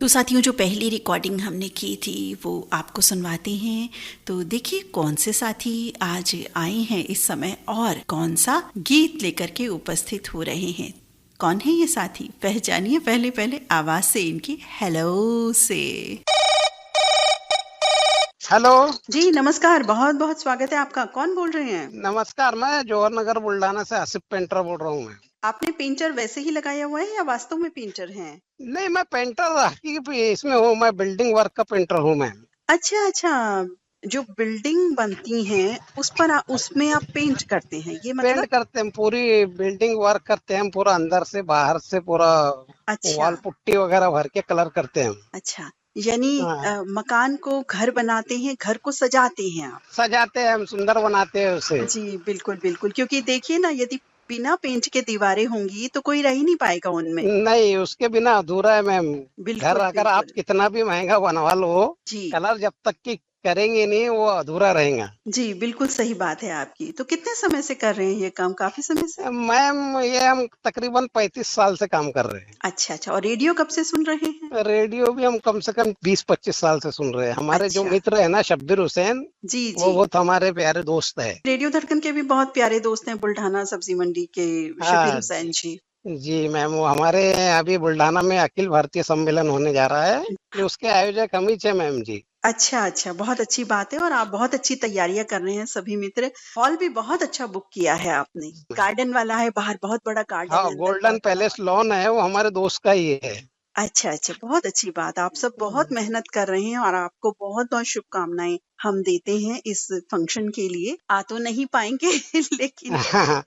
तो साथियों, जो पहली रिकॉर्डिंग हमने की थी वो आपको सुनवाते हैं। तो देखिए कौन से साथी आज आए हैं इस समय और कौन सा गीत लेकर के उपस्थित हो रहे हैं। कौन है ये साथी, पहचानिए पहले पहले आवाज से इनकी। हेलो से। हेलो जी नमस्कार, बहुत बहुत स्वागत है आपका। कौन बोल रहे हैं? नमस्कार, मैं जौहर नगर बुल्ढाना से आसिफ पेंटर बोल रहा हूँ। मैं आपने पेंटर वैसे ही लगाया हुआ है या वास्तव में पेंटर हैं? नहीं, मैं पेंटर हकीकी इसमें हूँ। मैं बिल्डिंग वर्क का पेंटर हूँ मैं। अच्छा अच्छा, जो बिल्डिंग बनती हैं उस पर उसमें आप पेंट करते हैं, ये पेंट मतलब? करते हैं, पूरी बिल्डिंग वर्क करते हैं, पूरा अंदर से बाहर से पूरा अच्छा वॉल पुट्टी वगैरह भर के कलर करते हैं। अच्छा, यानी हाँ, मकान को घर बनाते हैं, घर को सजाते हैं आप। सजाते हैं हम, सुंदर बनाते हैं उसे। जी बिल्कुल बिल्कुल, क्योंकि देखिए ना, यदि बिना पेंट के दीवारें होंगी तो कोई रह ही नहीं पाएगा उनमें। नहीं, उसके बिना अधूरा है मैम। घर बिल्कुल अगर आप बिल्कुल। कितना भी महंगा बनवा लो, जी कलर जब तक की करेंगे नहीं वो अधूरा रहेगा। जी बिल्कुल सही बात है आपकी। तो कितने समय से कर रहे हैं ये काम? काफी समय से? मैम, ये हम तकरीबन 35 साल से काम कर रहे हैं। अच्छा अच्छा, और रेडियो कब से सुन रहे हैं? रेडियो भी हम कम से कम 20-25 साल से सुन रहे हैं। हमारे जो अच्छा। मित्र है ना, शब्बीर हुसैन, जी वो जी। बहुत हमारे प्यारे दोस्त है। रेडियो धड़कन के भी बहुत प्यारे दोस्त हैं, बुल्ढाना सब्जी मंडी के शबीर हाँ हुसैन जी। जी मैम, वो हमारे अभी बुल्ढाना में अखिल भारतीय सम्मेलन होने जा रहा है, जो उसके आयोजक हम ही थे मैम जी। अच्छा अच्छा, बहुत अच्छी बात है। और आप बहुत अच्छी तैयारियां कर रहे हैं सभी मित्र। हॉल भी बहुत अच्छा बुक किया है आपने। गार्डन वाला है, बाहर बहुत बड़ा गार्डन हाँ, है, अंदर गोल्डन बहुत बड़ा पैलेस हॉल। लॉन है, वो हमारे दोस्त का ही है। अच्छा अच्छा, बहुत अच्छी बात। आप सब बहुत मेहनत कर रहे हैं और आपको बहुत बहुत शुभकामनाएं हम देते हैं इस फंक्शन के लिए। आ तो नहीं पाएंगे लेकिन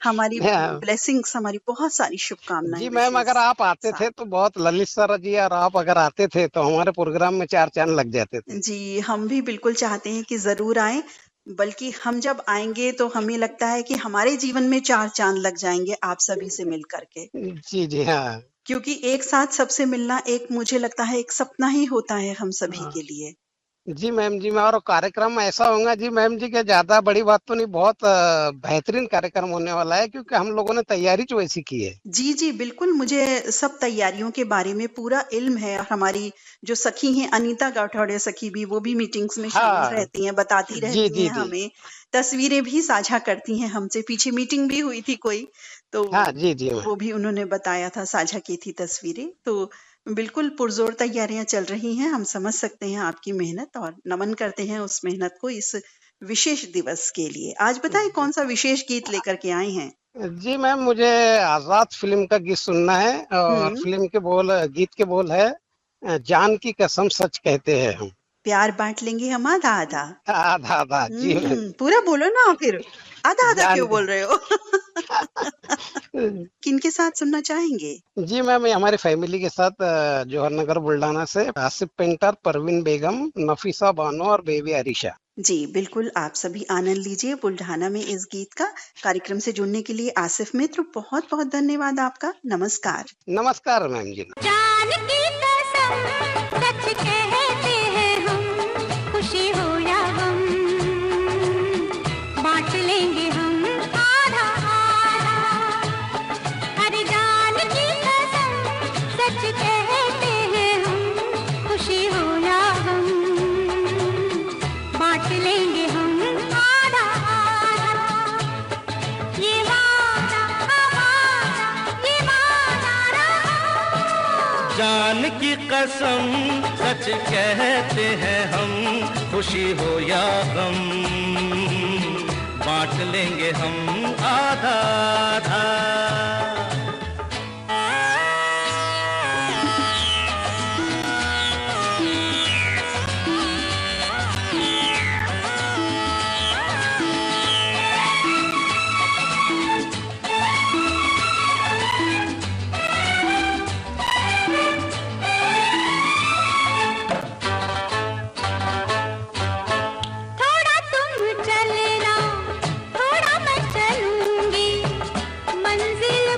हमारी हाँ, ब्लेसिंग्स, हमारी बहुत सारी शुभकामनाएं, जी मैम, विशेष अगर आप आते साथ। थे तो बहुत, ललित सर जी और आप अगर आते थे तो हमारे प्रोग्राम में चार चांद लग जाते थे। जी, हम भी बिल्कुल चाहते हैं कि ज़रूर आएँ, बल्कि हम जब आएँगे तो हमें लगता है कि हमारे जीवन में 4 चाँद लग जाएँगे आप सभी से मिल कर के। जी जी हाँ। क्योंकि एक साथ सबसे मिलना, एक मुझे लगता है एक सपना ही होता है हम सभी हाँ। के लिए। जी मैम जी, मैं और कार्यक्रम ऐसा होगा जी मैम जी के, ज्यादा बड़ी बात तो नहीं, बहुत बेहतरीन कार्यक्रम होने वाला है, क्योंकि हम लोगों ने तैयारी जो ऐसी की है। जी, जी, बिल्कुल, मुझे सब तैयारियों के बारे में पूरा इल्म है। और हमारी जो सखी हैं, अनीता गौठौड़े सखी भी, वो भी मीटिंग्स में शामिल हाँ रहती हैं, बताती जी रहती जी हैं जी। हमें, तस्वीरें भी साझा करती हैं हमसे। पीछे मीटिंग भी हुई थी कोई, तो हाँ जी जी मैम। वो भी उन्होंने बताया था, साझा की थी तस्वीरें। तो बिल्कुल पुरज़ोर तैयारियां चल रही हैं। हम समझ सकते हैं आपकी मेहनत और नमन करते हैं उस मेहनत को इस विशेष दिवस के लिए। आज बताएं जी कौन सा विशेष गीत लेकर के आए हैं? जी मैम, मुझे आजाद फिल्म का गीत सुनना है, और हुँ। फिल्म के बोल, गीत के बोल है, जान की कसम सच कहते हैं हम। प्यार बाँट लेंगे हम आधा-आधा। आधा आधा जी मैम। पूरा बोलो ना फिर। आधा-आधा जान क्यों बोल रहे हो? किनके साथ सुनना चाहेंगे? जी मैम, ये हमारी फैमिली के साथ जौहर नगर बुल्ढाना से आसिफ पेंटर, परवीन बेगम, नफीसा बानो और बेबी अरीशा। जी, बिल्कुल आप सभी आनंद लीजिए बुल्ढाना में इस गीत का। कार्यक्रम से जुड़ने के लिए आसिफ मित्र बहुत-बहुत धन्यवाद आपका। नमस्कार। नमस्कार मैम जी। जान की कसम सच कहते हैं हम, खुशी हो या गम बांट लेंगे हम आधा आधा। अरे जान की कसम सच कहते हैं हम, खुशी हो या गम बांट लेंगे हम आधा आधा। ये वादा हमारा, ये वादा रहा। जान की कसम सच कहते हैं हम, खुशी हो या गम बांट लेंगे हम आधा आधा। थोड़ा तुम चलना, थोड़ा मैं चलूंगी, मंजिल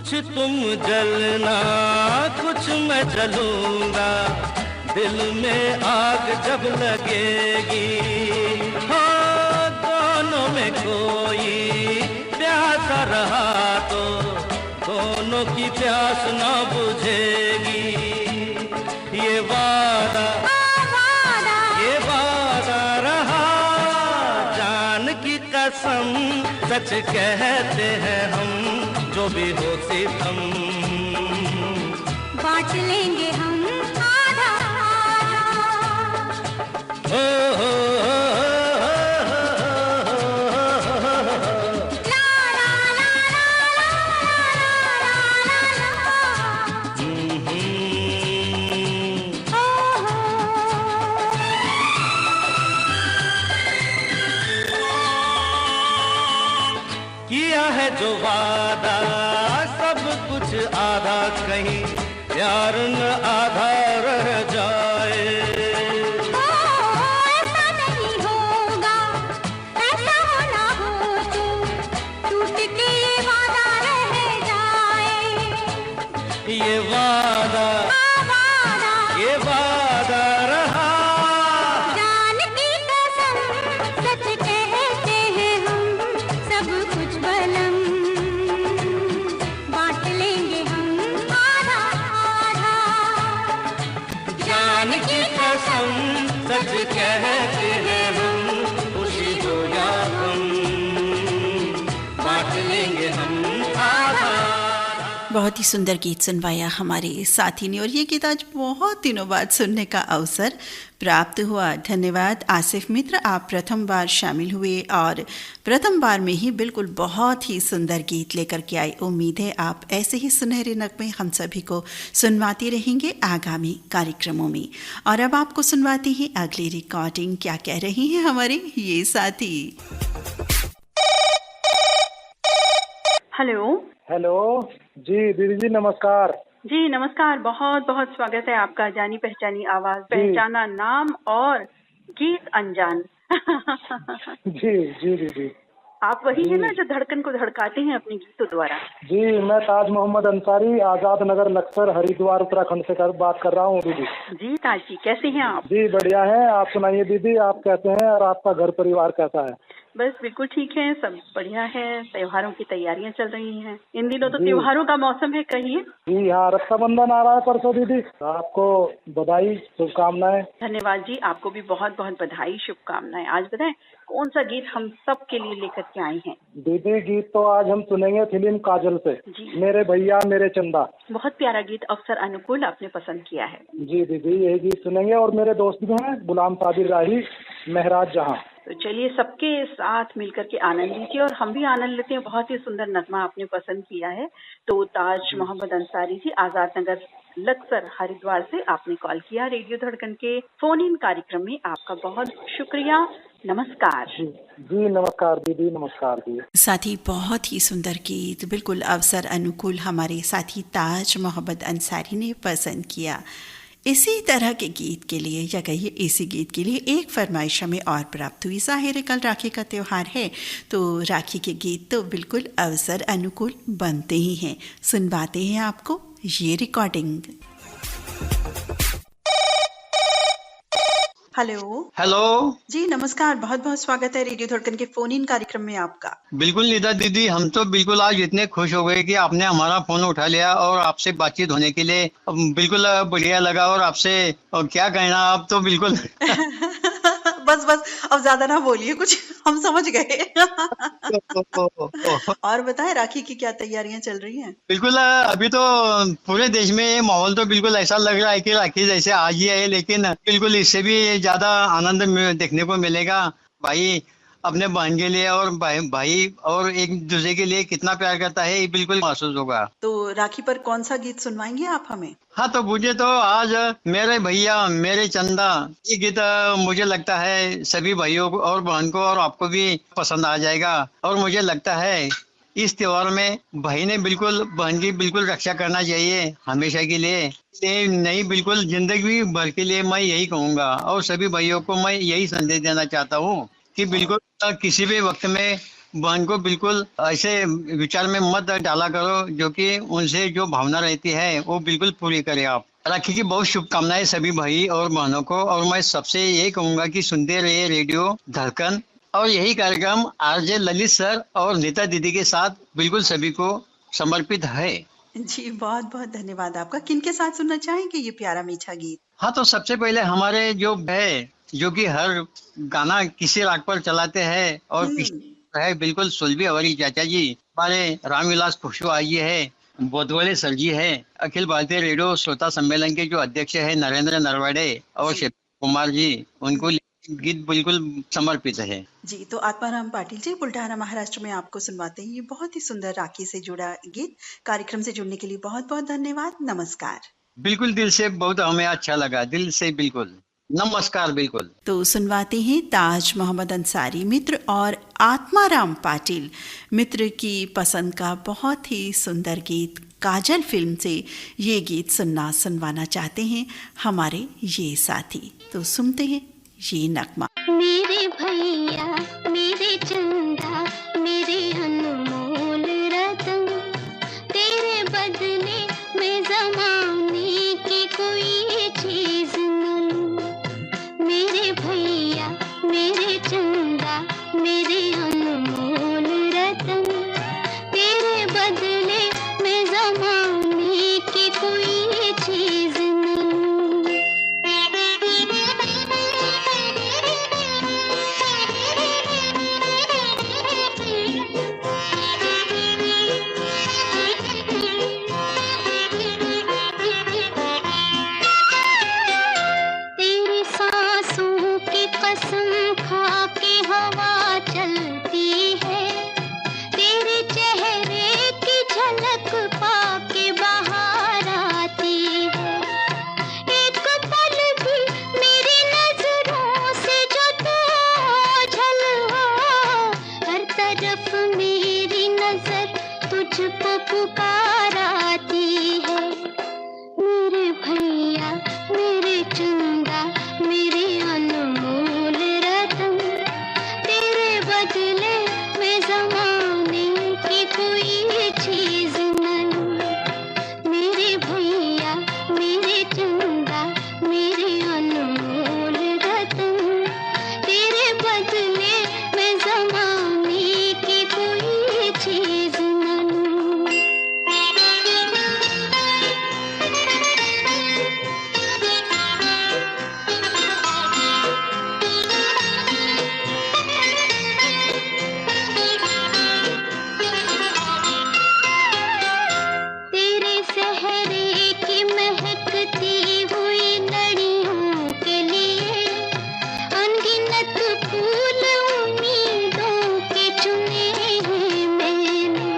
कुछ तुम जलना कुछ मैं जलूंगा, दिल में आग जब लगेगी, हाँ दोनों में कोई प्यासा रहा तो दोनों की प्यास ना बुझेगी। ये वादा रहा, जान की कसम सच कहते हैं हम, जो भी हो सितम बांट लेंगे हम आधा आधा। किया है जो वादा सब कुछ आधा, कहीं प्यार न आधा रह जाए। ऐसा नहीं होगा, ऐसा होना हो तो टूट के ये वादा रह जाए। ये वादा रहा, जान की कसम सच कहते हैं हम, सब कुछ बलम बांट लेंगे हम आधा आधा। जान की कसम सच कहते हैं हम, खुशी हो या गम बांट लेंगे हम आधा। बहुत ही सुंदर गीत सुनवाया हमारे साथी ने और ये गीत आज बहुत दिनों बाद सुनने का अवसर प्राप्त हुआ। धन्यवाद आसिफ मित्र, आप प्रथम बार शामिल हुए और प्रथम बार में ही बिल्कुल बहुत ही सुंदर गीत लेकर के आए। उम्मीद है आप ऐसे ही सुनहरे नगमे हम सभी को सुनवाते रहेंगे आगामी कार्यक्रमों में। और अब आपको सुनवाते हैं अगली रिकॉर्डिंग, क्या कह रही हैं हमारे ये साथी। हेलो हेलो जी दीदी जी नमस्कार। जी नमस्कार, बहुत बहुत स्वागत है आपका। जानी पहचानी आवाज, पहचाना नाम और गीत अनजान। जी जी दीदी, आप वही है ना जो धड़कन को धड़काते हैं अपने गीतों द्वारा। जी मैं ताज मोहम्मद अंसारी, आजाद नगर लक्सर, हरिद्वार उत्तराखंड से बात कर रहा हूँ दीदी। जी ताज जी, कैसे हैं आप? जी बढ़िया है, आप सुनाइए दीदी, आप कैसे हैं और आपका घर परिवार कैसा है? बस बिल्कुल ठीक है, सब बढ़िया है। त्योहारों की तैयारियां चल रही हैं। इन दिनों तो त्योहारों का मौसम है, कहिए। जी हाँ, रक्षाबंधन आ रहा है परसों दीदी, आपको बधाई शुभकामनाएं। धन्यवाद जी, आपको भी बहुत बहुत बधाई शुभकामनाएं। आज बताएं कौन सा गीत हम सब के लिए लेकर के आए हैं? दीदी गीत तो आज हम सुनेंगे फिल्म काजल से, मेरे भैया मेरे चंदा। बहुत प्यारा गीत, अवसर अनुकूल आपने पसंद किया है। जी दीदी यही गीत सुनेंगे और मेरे दोस्त भी हैं, गुलाम साबिर राही, महराज जहां। तो चलिए सबके साथ मिलकर के आनंद लीजिए और हम भी आनंद लेते हैं। बहुत ही सुंदर नगमा आपने पसंद किया है। तो ताज मोहम्मद अंसारी जी, आजाद नगर लक्सर हरिद्वार से आपने कॉल किया रेडियो धड़कन के फोन इन कार्यक्रम में, आपका बहुत शुक्रिया। नमस्कार। जी नमस्कार दीदी, नमस्कार दी। साथी बहुत ही सुंदर गीत, बिल्कुल अवसर अनुकूल हमारे साथी ताज मोहम्मद अंसारी ने पसंद किया। इसी तरह के गीत के लिए या कहिए इसी गीत के लिए एक फरमाइश हमें और प्राप्त हुई। ज़ाहिर है कल राखी का त्यौहार है तो राखी के गीत तो बिल्कुल अवसर अनुकूल बनते ही हैं। सुनवाते हैं आपको ये रिकॉर्डिंग। हेलो जी नमस्कार, बहुत बहुत स्वागत है रेडियो धड़कन के फोन इन कार्यक्रम में आपका। बिल्कुल निदा दीदी, हम तो बिल्कुल आज इतने खुश हो गए कि आपने हमारा फोन उठा लिया और आपसे बातचीत होने के लिए बिल्कुल बढ़िया लगा। और आपसे क्या कहना, आप तो बिल्कुल बस अब ज्यादा ना बोलिए, कुछ हम समझ गए। और बताएं राखी की क्या तैयारियां चल रही हैं? बिल्कुल अभी तो पूरे देश में ये माहौल तो बिल्कुल ऐसा लग रहा है कि राखी जैसे आज ही है, लेकिन बिल्कुल इससे भी ज्यादा आनंद देखने को मिलेगा। भाई अपने बहन के लिए और भाई और एक दूसरे के लिए कितना प्यार करता है, ये बिल्कुल महसूस होगा। तो राखी पर कौन सा गीत सुनवाएंगे आप हमें? हाँ तो मुझे तो आज मेरे भैया मेरे चंदा, ये गीत मुझे लगता है सभी भाइयों को और बहन को और आपको भी पसंद आ जाएगा। और मुझे लगता है इस त्योहार में भाई ने बिल्कुल बहन की बिल्कुल रक्षा करना चाहिए हमेशा के लिए, नहीं बिल्कुल जिंदगी भर के लिए मैं यही कहूँगा। और सभी भाइयों को मैं यही संदेश देना चाहता हूँ कि बिल्कुल किसी भी वक्त में बहन को बिल्कुल ऐसे विचार में मत डाला करो, जो कि उनसे जो भावना रहती है वो बिल्कुल पूरी करे आप। राखी की बहुत शुभकामनाएं सभी भाई और बहनों को, और मैं सबसे ये कहूंगा कि सुनते रहिए रेडियो धड़कन, और यही कार्यक्रम आरजे ललित सर और नीता दीदी के साथ बिल्कुल सभी को समर्पित है। जी, बहुत बहुत धन्यवाद आपका। किनके साथ सुनना चाहेंगे ये प्यारा मीठा गीत? हाँ, तो सबसे पहले हमारे जो है, जो कि हर गाना किसी राग पर चलाते हैं और है बिल्कुल सुलभी हमारी चाचा जी, हमारे रामविलास खुशवा जी है, बोधवाले सर जी है, अखिल भारतीय रेडियो श्रोता सम्मेलन के जो अध्यक्ष है नरेंद्र नरवड़े और शिव कुमार जी, उनको गीत बिल्कुल समर्पित है। जी, तो आत्माराम पाटिल जी बुल्ढाना महाराष्ट्र में आपको सुनवाते हैं ये बहुत ही सुंदर राखी से जुड़ा गीत। कार्यक्रम से जुड़ने के लिए बहुत बहुत धन्यवाद। नमस्कार। बिल्कुल दिल से बहुत हमें अच्छा लगा, दिल से बिल्कुल नमस्कार। बिल्कुल तो सुनवाते हैं ताज मोहम्मद अंसारी मित्र और आत्माराम पाटिल मित्र की पसंद का बहुत ही सुंदर गीत। काजल फिल्म से ये गीत सुनवाना चाहते हैं हमारे ये साथी। तो सुनते हैं ये नगमा। मेरे भैया मेरे चंदा मेरे अनमोल रतन, तेरे बदले में ज़माने की कोई चीज़ न लूं। मेरे भैया मेरे चंदा मेरे अनमोल रतन, तेरे बदले में ज़माने की कोई चीज़ न लूं। तेरी सांसों की कसम खा के हवा चलती है, तेरे चेहरे की झलक पाके बाहर आती है। एक पल भी मेरी नजरों से जो तू ओझल हो, हर तरफ मेरी नजर तुझको पुकार आती है। मेरे भैया मेरे चंदा मेरे अनमोल रतन, तेरे बदले में ज़माने की कोई चीज़ न लूं। मेरे भैया मेरे चंदा मेरे अनमोल रतन, तेरे बदले में ज़माने की कोई चीज़ न लूं। तेरे सहरे की महकती हुई लड़ियों के लिए अनगिनत फूल उम्मीदों के चुने हैं मैंने।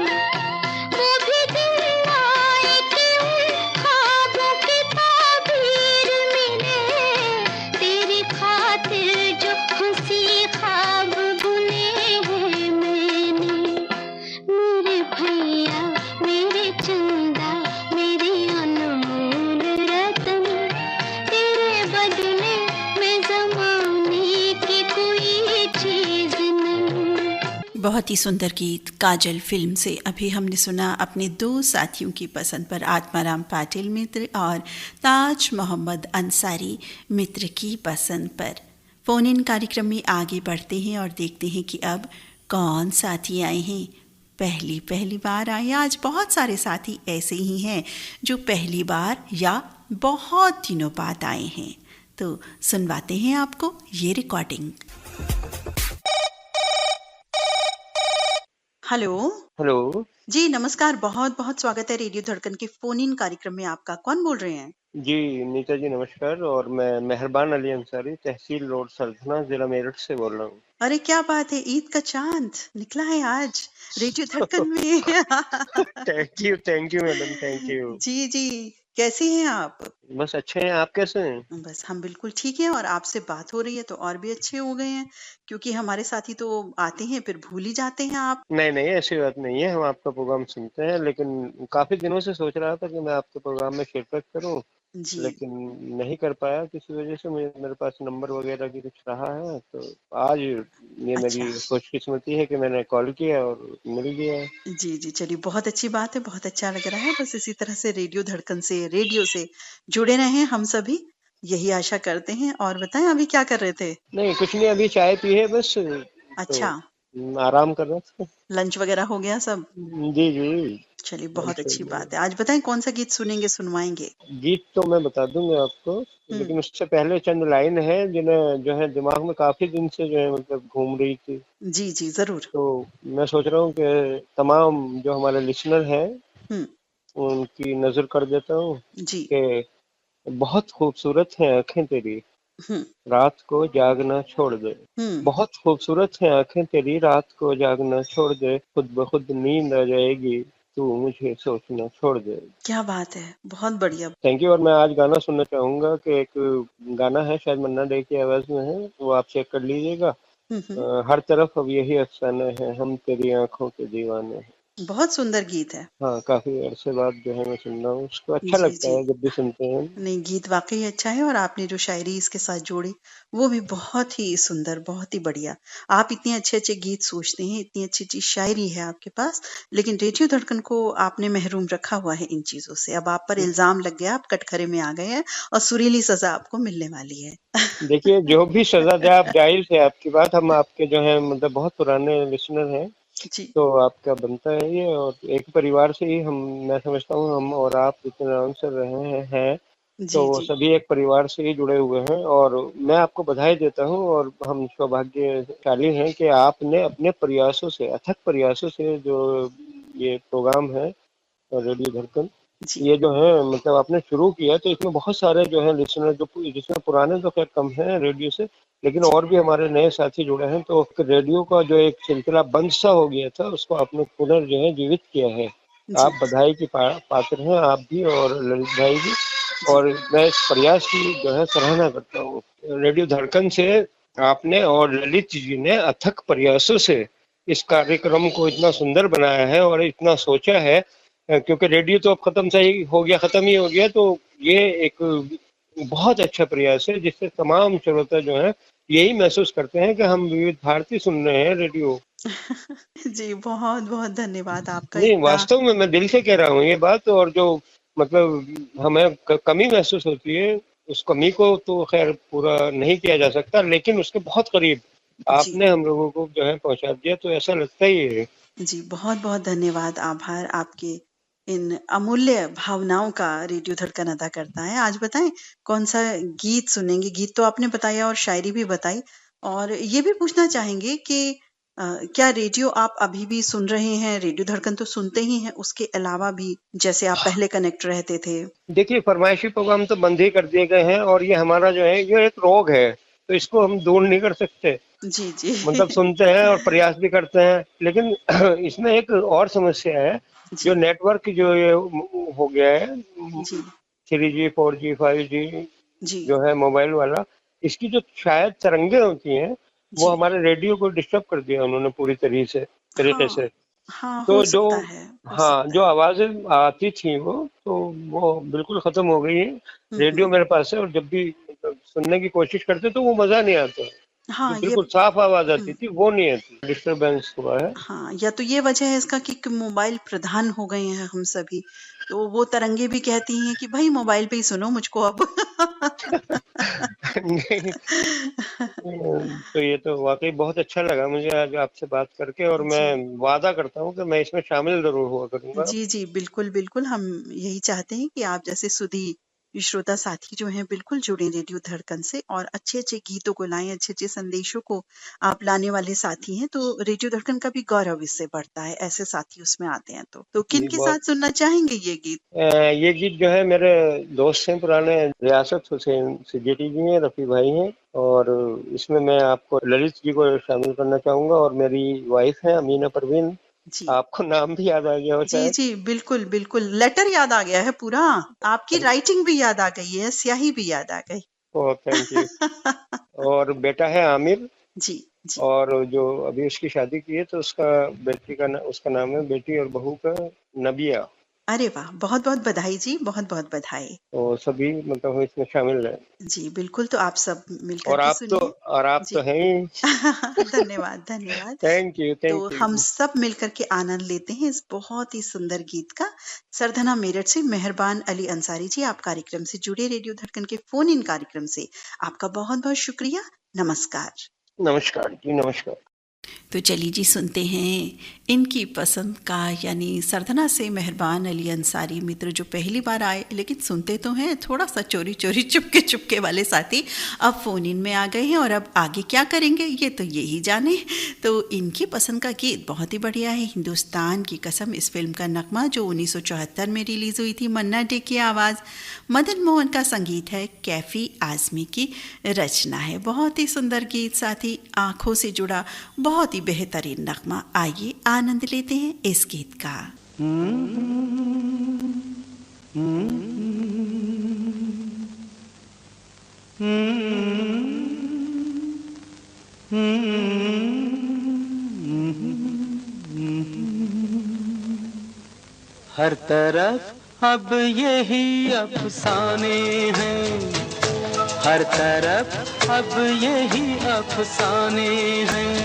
वो भी दिन आए कि उन ख्वाबों की ताबीर मिले, तेरी खातिर जो हंसी ख्वाब बुने हैं मैंने। मेरे भैया मेरे चंदा मेरे अनमोल रतन, तेरे बदले में ज़माने की कोई चीज़ न लूं। बहुत ही सुंदर गीत काजल फिल्म से अभी हमने सुना अपने दो साथियों की पसंद पर, आत्माराम पाटिल मित्र और ताज मोहम्मद अंसारी मित्र की पसंद पर। फोन इन कार्यक्रम में आगे बढ़ते हैं और देखते हैं कि अब कौन साथी आए हैं। पहली बार आए। आज बहुत सारे साथी ऐसे ही हैं जो पहली बार या बहुत दिनों बाद आए हैं। तो सुनवाते हैं आपको ये रिकॉर्डिंग। हेलो हेलो जी, नमस्कार। बहुत बहुत स्वागत है रेडियो धड़कन के फोन इन कार्यक्रम में आपका। कौन बोल रहे हैं? जी नीता जी नमस्कार, और मैं मेहरबान अली अंसारी तहसील रोड सरथना जिला मेरठ से बोल रहा हूँ। अरे क्या बात है, ईद का चांद निकला है आज रेडियो धड़कन में। Thank you madam, thank you. जी जी, कैसे हैं आप? बस अच्छे हैं, आप कैसे हैं? बस हम बिल्कुल ठीक हैं, और आपसे बात हो रही है तो और भी अच्छे हो गए हैं, क्योंकि हमारे साथी तो आते हैं फिर भूल ही जाते हैं आप। नहीं ऐसी बात नहीं है, हम आपका प्रोग्राम सुनते हैं, लेकिन काफी दिनों से सोच रहा था कि मैं आपके प्रोग्राम में शिरकत करूं, जी। लेकिन नहीं कर पाया किसी वजह से। मुझे मेरे पास नंबर वगैरह की कुछ रहा है, तो आज ये अच्छा। मेरी खुशकिस्मती है कि मैंने कॉल किया और मिल गया है। जी, जी, चलिए बहुत अच्छी बात है, बहुत अच्छा लग रहा है। बस इसी तरह से रेडियो धड़कन से, रेडियो से जुड़े रहें हम सभी, यही आशा करते हैं। और बताएँ अभी क्या कर रहे थे? नहीं, कुछ नहीं, अभी चाय पी है बस, तो अच्छा, आराम कर रहा था। लंच वगैरह हो गया सब? जी जी। चलिए बहुत लंच हो अच्छी गया। बात है। आज बताएँ कौन-सा गीत सुनेंगे, सुनवाएँगे? गीत तो मैं बता दूंगा आपको, हुँ, लेकिन उससे पहले चंद लाइन है जिन्हें जो है दिमाग में काफी दिन से जो है मतलब घूम रही थी। जी, जी, ज़रूर। तो मैं सोच रहा हूँ कि तमाम जो हमारे लिसनर हैं हुँ, उनकी नजर कर देता हूँ जी, कि बहुत खूबसूरत है आंखें तेरी, हुँ, रात को जागना छोड़ दे। हुँ, बहुत खूबसूरत है आंखें तेरी, रात को जागना छोड़ दे, खुद ब खुद नींद आ जाएगी, तू मुझे सोचना छोड़ दे। क्या बात है! बहुत बढ़िया। Thank you. और मैं आज गाना सुनना चाहूंगा कि एक गाना है, शायद मन्ना डे की आवाज में है, वो आप चेक कर लीजिएगा। हुँ, हुँ, हर तरफ अब यही अफसाने हैं, हम तेरी आंखों के दीवाने हैं। बहुत सुंदर गीत है। हाँ, काफी अरसे बाद जो है मैं सुन रहा हूँ उसको, अच्छा जी, लगता जी। है जब भी सुनते हैं। नहीं, गीत वाक़ई अच्छा है और आपने जो शायरी इसके साथ जोड़ी, वो भी बहुत ही सुंदर, बहुत ही बढ़िया। आप इतने अच्छे-अच्छे गीत सोचते हैं, इतनी अच्छी-अच्छी शायरी है आपके पास, लेकिन रेडियो धड़कन को आपने महरूम रखा हुआ है इन चीज़ों से। अब आप पर इल्ज़ाम लग गया, आप कटघरे में आ गए हैं और सुरीली सज़ा आपको मिलने वाली है। देखिए, जो भी सजा दे आप, जायज है आपकी बात, हम आपके जो है मतलब बहुत पुराने लिसनर हैं, जी, तो आपका बनता है ये। और एक परिवार से ही हम, मैं समझता हूँ हम और आप जितने नाम से रहे हैं, तो जी, वो जी, सभी एक परिवार से ही जुड़े हुए हैं। और मैं आपको बधाई देता हूँ, और हम सौभाग्यशाली हैं कि आपने अपने प्रयासों से, अथक प्रयासों से जो ये प्रोग्राम है रेडियो धड़कन, जी। ये जो है मतलब आपने शुरू किया, तो इसमें बहुत सारे जो है लिसनर, जो जिसमें पुराने तो खैर कम हैं रेडियो से, लेकिन जी, और भी हमारे नए साथी जुड़े हैं। तो रेडियो का जो एक सिलसिला बंद सा हो गया था, उसको आपने पुनर् जो है जीवित किया है। जी, आप बधाई की पात्र हैं, आप भी और ललित भाई भी। जी। और मैं इस प्रयास की जो है सराहना करता हूँ। रेडियो धड़कन से आपने और ललित जी ने अथक प्रयासों से इस कार्यक्रम को इतना सुंदर बनाया है और इतना सोचा है, क्योंकि रेडियो तो अब खत्म सा ही हो गया, खत्म ही हो गया। तो ये एक बहुत अच्छा प्रयास है जिससे तमाम श्रोता जो है यही महसूस करते हैं कि हम विविध भारती सुन रहे हैं रेडियो। जी, बहुत-बहुत धन्यवाद आपका नहीं, इतना। वास्तव में मैं दिल से कह रहा हूँ ये बात। और जो मतलब हमें कमी महसूस होती है, उस कमी को तो खैर पूरा नहीं किया जा सकता, लेकिन उसके बहुत करीब जी, आपने हम लोगों को जो है पहुंचा दिया, तो ऐसा लगता ही है। जी, बहुत-बहुत धन्यवाद, आभार आपके इन अमूल्य भावनाओं का रेडियो धड़कन अदा करता है। आज बताएँ कौन-सा गीत सुनेंगे? गीत तो आपने बताया और शायरी भी बताई और ये भी पूछना चाहेंगे कि क्या रेडियो आप अभी भी सुन रहे हैं? रेडियो धड़कन तो सुनते ही हैं, उसके अलावा भी जैसे आप पहले कनेक्ट रहते थे? देखिए, फरमाइशी प्रोग्राम तो बंद ही कर दिए गए हैं, और ये हमारा जो है ये एक रोग है, तो इसको हम दूर नहीं कर सकते। जी, जी। मतलब सुनते हैं और प्रयास भी करते हैं, लेकिन इसमें एक और समस्या है। जो जी, नेटवर्क जो ये हो गया है, जी, 3G 4G 5G जी, जो है मोबाइल वाला, इसकी जो शायद तरंगे होती हैं, वो जी। हमारे रेडियो को डिस्टर्ब कर दिया उन्होंने पूरी तरीके हाँ, से। हाँ, हो तो जो, सकता है, हो हाँ, सकता जो है। आवाजें आती थी वो बिल्कुल खत्म हो गई है। हुँ, रेडियो हुँ। मेरे पास है, और जब भी मतलब सुनने की कोशिश करते तो वो मजा नहीं आता। जो हाँ, ये बिल्कुल साफ आवाज आती हुँ। थी वो नहीं आती, डिस्टरबेंस हुआ है। हाँ, या तो ये वजह है इसका कि मोबाइल प्रधान हो गए हैं हम सभी। तो वो तरंगे भी कहती हैं कि भई मोबाइल पे ही सुनो मुझको अब। नहीं, तो ये तो वाकई बहुत अच्छा लगा मुझे आज आपसे बात करके, और मैं जी। वादा करता हूँ कि मैं इसमें शामिल जरूर हुआ करूंगा। जी, जी, बिल्कुल, बिल्कुल, हम यही चाहते हैं कि आप जैसे सुधी श्रोता साथी जो हैं बिल्कुल जुड़ें रेडियो धड़कन से और अच्छे-अच्छे गीतों को लाएँ, अच्छे-अच्छे संदेशों को आप लाने वाले साथी हैं, तो रेडियो धड़कन का भी गौरव इससे बढ़ता है, ऐसे साथी उसमें आते हैं तो। तो जी, किनके बहुत। साथ सुनना चाहेंगे ये गीत? ये गीत जो है मेरे दोस्त हैं पुराने, रियासत हुसैन सिद्दीकी जी हैं, रफ़ी भाई हैं। और इसमें मैं आपको ललित जी को शामिल करना चाहूँगा, और मेरी वाइफ हैं अमीना परवीन। जी। आपको नाम भी याद आ गया हो जी, शायद। जी, बिल्कुल, बिल्कुल, लेटर याद आ गया है पूरा। आपकी राइटिंग भी याद आ गई है, स्याही भी याद आ गई। ओह, थैंक यू। और बेटा है आमिर। जी, जी, और जो अभी उसकी शादी की है, तो उसका बेटी का उसका नाम है, बेटी और बहू का, नबिया। अरे वाह, बहुत बहुत बधाई जी, बहुत बहुत बधाई। और सभी मतलब इसमें शामिल है। जी बिल्कुल, तो आप सब मिलकर और के आप तो सुनिए जी। हैं ही। धन्यवाद धन्यवाद। थैंक यू तो थैंक हम यू। सब मिलकर के आनंद लेते हैं इस बहुत ही सुंदर गीत का। सरधना मेरठ से मेहरबान अली अंसारी जी, आप कार्यक्रम से जुड़े रेडियो धड़कन के फोन इन कार्यक्रम से आपका बहुत बहुत शुक्रिया। नमस्कार। नमस्कार जी, नमस्कार। तो चलिए जी, सुनते हैं इनकी पसंद का, यानी सरधना से मेहरबान अली अंसारी मित्र जो पहली बार आए लेकिन सुनते तो हैं, थोड़ा सा चोरी चोरी चुपके चुपके वाले साथी अब फ़ोन इन में आ गए हैं और अब आगे क्या करेंगे ये तो यही जाने। तो इनकी पसंद का गीत बहुत ही बढ़िया है, हिंदुस्तान की कसम इस फिल्म का नगमा जो 1974 में रिलीज़ हुई थी। मन्ना डे की आवाज़, मदन मोहन का संगीत है, कैफी आज़मी की रचना है। बहुत ही सुंदर गीत, साथी आंखों से जुड़ा बहुत ही बेहतरीन नगमा। आइए आनंद लेते हैं इस गीत का। हर तरफ अब यही अफसाने हैं, हर तरफ अब यही अफसाने हैं।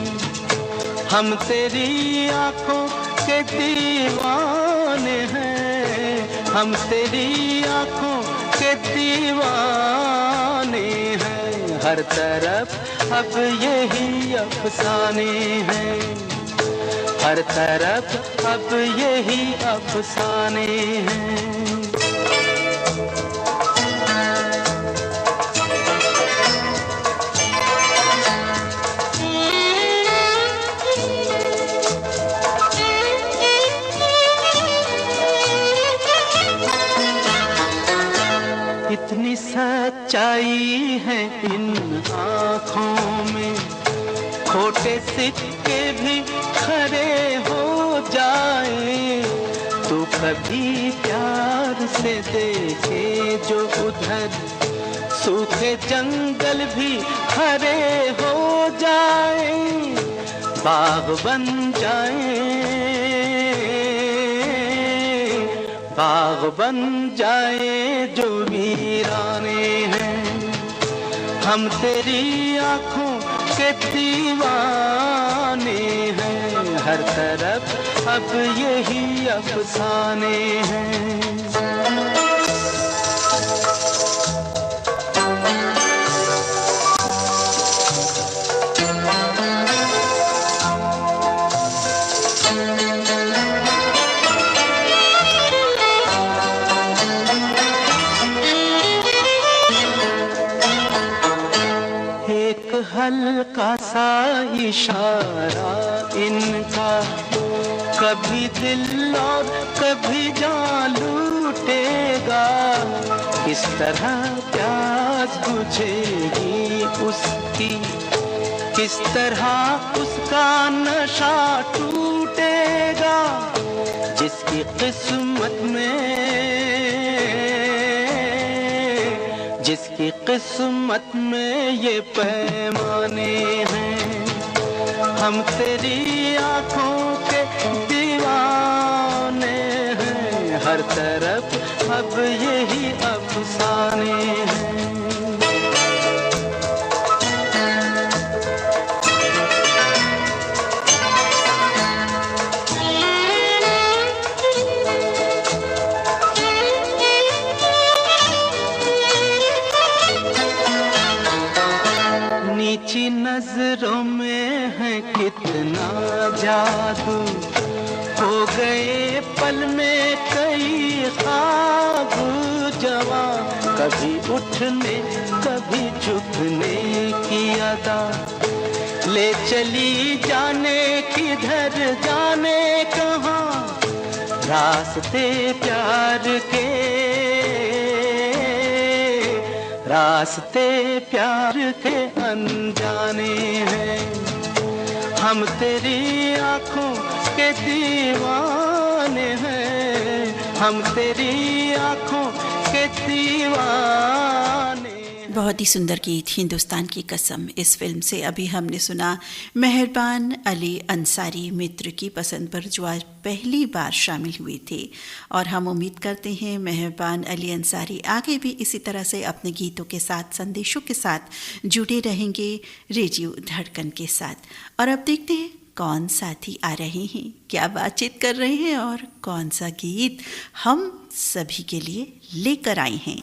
हम तेरी आंखों के दीवाने हैं, हम तेरी आंखों के दीवाने हैं। हर तरफ अब यही अफसाने हैं, हर तरफ अब यही अफसाने हैं। इतनी सच्चाई है इन आँखों में, खोटे सिक्के भी खरे हो जाए। तो कभी प्यार से देखे जो उधर, सूखे जंगल भी हरे हो जाए। बाग बन जाए, बाग बन जाए जो वीराने हैं। हम तेरी आँखों के दीवाने हैं, हर तरफ अब यही अफसाने हैं। हल्का सा इशारा इनका, कभी दिल और कभी जान लूटेगा। किस तरह प्यास बुझेगी उसकी, किस तरह उसका नशा टूटेगा। जिसकी किस्मत में, जिसकी किस्मत में ये पैमाने हैं। हम तेरी आँखों के दीवाने हैं, हर तरफ अब यही अफसाने हैं। नीची नजरों में है कितना जादू, हो गए पल में कई ख्वाब जवां। कभी उठने कभी झुकने की अदा, ले चली जाने किधर जाने कहाँ। रास्ते प्यार के, रास्ते प्यार के अनजाने हैं। हम तेरी आँखों के दीवाने हैं, हम तेरी आँखों के दीवाने। बहुत ही सुंदर गीत हिंदुस्तान की कसम। इस फिल्म से अभी हमने सुना मेहरबान अली अंसारी मित्र की पसंद पर, जो आज पहली बार शामिल हुए थे। और हम उम्मीद करते हैं मेहरबान अली अंसारी आगे भी इसी तरह से अपने गीतों के साथ, संदेशों के साथ जुड़े रहेंगे रेडियो धड़कन के साथ। और अब देखते हैं कौन साथी आ रहे हैं, क्या बातचीत कर रहे हैं और कौन सा गीत हम सभी के लिए लेकर आए हैं।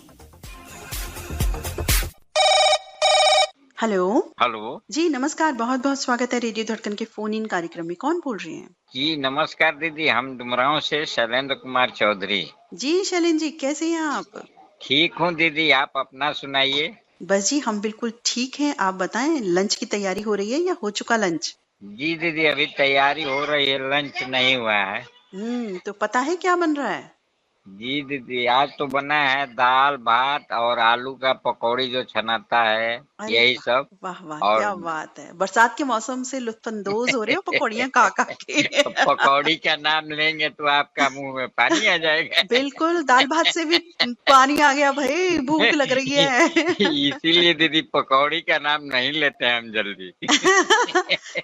हेलो हेलो जी, नमस्कार, बहुत बहुत स्वागत है रेडियो धड़कन के फोन इन कार्यक्रम में। कौन बोल रहे हैं? जी नमस्कार दीदी, हम डुमरांव से शैलेंद्र कुमार चौधरी। जी शैलेंद्र जी, कैसे हैं आप? ठीक हूँ दीदी, आप अपना सुनाइए। बस जी, हम बिल्कुल ठीक हैं। आप बताएं, लंच की तैयारी हो रही है या हो चुका लंच? जी दीदी, अभी तैयारी हो रही है, लंच नहीं हुआ है। तो पता है क्या बन रहा है? जी दीदी, आज तो बना है दाल भात और आलू का पकौड़ी जो छनाता है, अरे यही सब। वाह वाह, और क्या बात है। बरसात के मौसम से लुत्फानंदोज हो रहे हो पकौड़ियाँ खा खा के। पकौड़ी का नाम लेंगे तो आपका मुंह में पानी आ जाएगा। बिल्कुल, दाल भात से भी पानी आ गया भाई, भूख लग रही है। इसीलिए दीदी पकौड़ी का नाम नहीं लेते हैं हम जल्दी।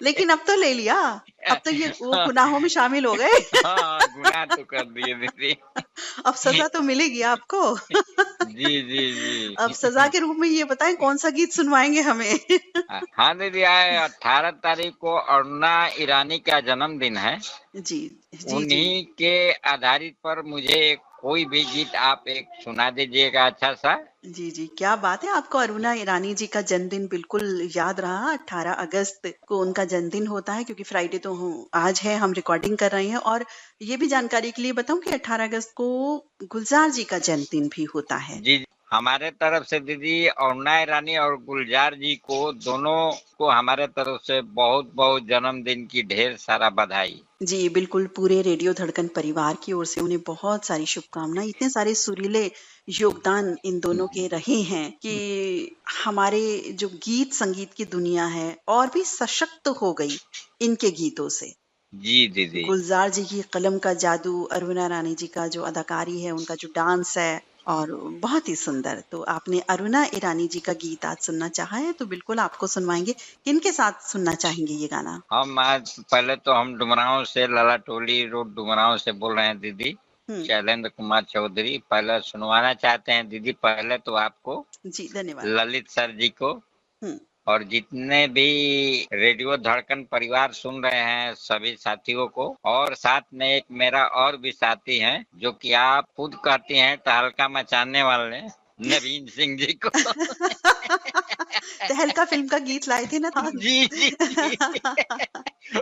लेकिन अब तो ले लिया, अब तो ये वो गुनाहों में शामिल हो गए। हाँ, गुनाह तो कर दिए दीदी। अब सजा तो मिलेगी आपको। जी जी जी। अब सजा के रूप में ये बताएं, कौन सा गीत सुनवाएंगे हमें? हाँ दीदी, आए 18 तारीख को अरुणा ईरानी का जन्मदिन है। जी जी। उन्हीं के आधारित पर मुझे कोई भी गीत आप एक सुना दीजिएगा अच्छा सा। जी जी, क्या बात है। आपको अरुणा ईरानी जी का जन्मदिन बिल्कुल याद रहा। 18 अगस्त को उनका जन्मदिन होता है, क्योंकि फ्राइडे तो आज है, हम रिकॉर्डिंग कर रहे हैं। और ये भी जानकारी के लिए बताऊं कि 18 अगस्त को गुलजार जी का जन्मदिन भी होता है। जी, हमारे तरफ से दीदी अरुणा ईरानी और गुलजार जी को, दोनों को हमारे तरफ से बहुत बहुत जन्मदिन की ढेर सारा बधाई। जी बिल्कुल, पूरे रेडियो धड़कन परिवार की ओर से उन्हें बहुत सारी शुभकामनाएं। इतने सारे सुरीले योगदान इन दोनों के रहे हैं कि हमारे जो गीत संगीत की दुनिया है और भी सशक्त हो गई इनके गीतों से। जी दीदी। गुलजार जी की कलम का जादू, अरुणा रानी जी का जो अदाकारी है, उनका जो डांस है, और बहुत ही सुंदर। तो आपने अरुणा ईरानी जी का गीत आज सुनना चाहा है, तो बिल्कुल आपको सुनवाएंगे। किनके साथ सुनना चाहेंगे ये गाना? हम आज पहले तो हम डुमरांव से, लाला टोली रोड डुमरांव से बोल रहे हैं दीदी, शैलेंद्र कुमार चौधरी। पहले सुनवाना चाहते हैं दीदी, पहले तो आपको जी धन्यवाद, ललित सर जी को, और जितने भी रेडियो धड़कन परिवार सुन रहे हैं सभी साथियों को, और साथ में एक मेरा और भी साथी हैं जो कि आप खुद कहती हैं तहलका मचाने वाले नवीन सिंह जी को। तहलका फिल्म का गीत लाए थे ना। जी जी,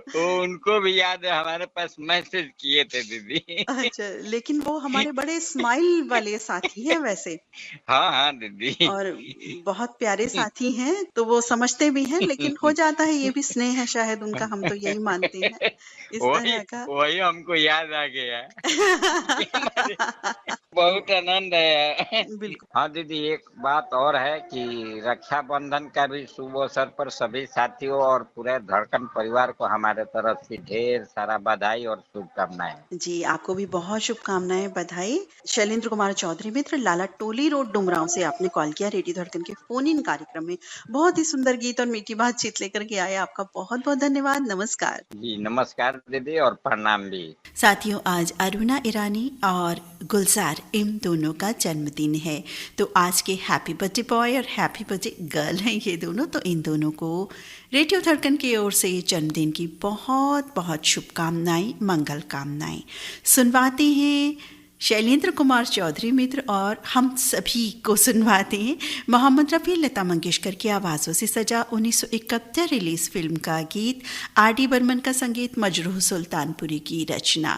वो उनको भी याद है, हमारे पास मैसेज किए थे दीदी। अच्छा, लेकिन वो हमारे बड़े स्माइल वाले साथी हैं वैसे। हाँ हाँ दीदी, और बहुत प्यारे साथी हैं, तो वो समझते भी हैं, लेकिन हो जाता है, ये भी स्नेह है शायद उनका, हम तो यही मानते हैं। इस तरह का वही हमको याद आ गया। बहुत आनंद है। बिल्कुल। हाँ दीदी, एक बात और है कि रक्षाबंधन का भी शुभ अवसर पर सभी साथियों और पूरे धड़कन परिवार को हमारे तरफ से ढेर सारा बधाई और शुभकामनाएं। जी, आपको भी बहुत शुभकामनाएं, बधाई। शैलेंद्र कुमार चौधरी मित्र, लाला टोली रोड डुमरांव से आपने कॉल किया रेडियो धड़कन के फोन इन कार्यक्रम में। बहुत ही सुंदर गीत और मीठी बातचीत लेकर के आए। आपका बहुत बहुत धन्यवाद। नमस्कार। जी नमस्कार दीदी, और प्रणाम भी। साथियों, आज अरुणा ईरानी और गुलजार, इन दोनों का जन्मदिन है। तो आज के हैप्पी बर्थडे बॉय और हैप्पी बर्थडे गर्ल हैं ये दोनों। तो इन दोनों को रेडियो धड़कन की ओर से जन्मदिन की बहुत बहुत शुभकामनाएं, मंगल कामनाएं। सुनवाते हैं शैलेंद्र कुमार चौधरी मित्र, और हम सभी को सुनवाते हैं मोहम्मद रफ़ी, लता मंगेशकर की आवाज़ों से सजा 1971 रिलीज फिल्म का गीत। आर.डी. बर्मन का संगीत, मजरूह सुल्तानपुरी की रचना।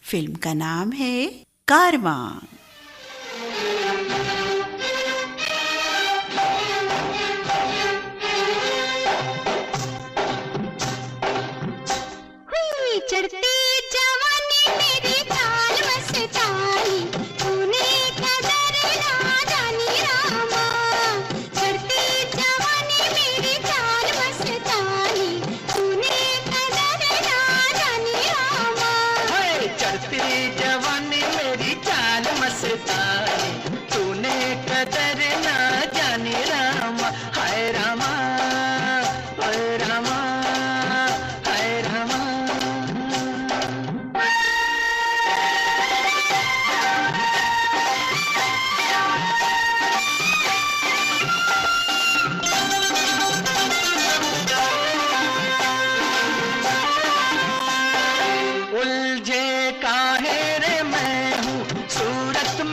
फिल्म का नाम है कारवां। चढ़ती जवानी मेरी चाल मस्तानी, तूने कदर ना जानी रामा। चढ़ती जवानी मेरी चाल मस्तानी, तूने कदर ना जानी रामा। चढ़ती जवानी मेरी चाल मस्तानी, तूने कदर ना जानी रामा।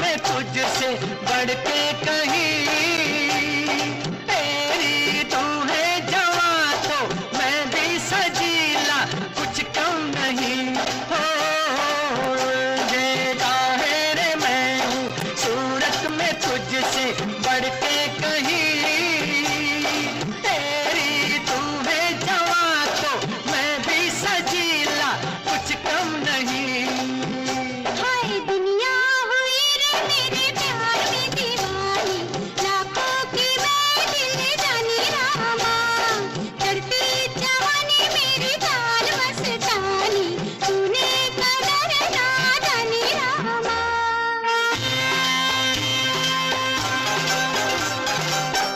में तुझसे बढ़ के कहीं, तेरी तू है जवां तो मैं भी सजीला, कुछ कम नहीं हो। ये जाहिर मैं हूँ सूरत में तुझसे बढ़ के कहीं, तेरी तू है जवां तो मैं भी सजीला, कुछ कम नहीं। हाय दुनिया हुई रे मेरे प्यार में दीवानी, लाखों की मैं दिल जानी रामा, चढ़ती जवानी मेरी चाल मस्तानी, तूने कदर ना जानी रामा।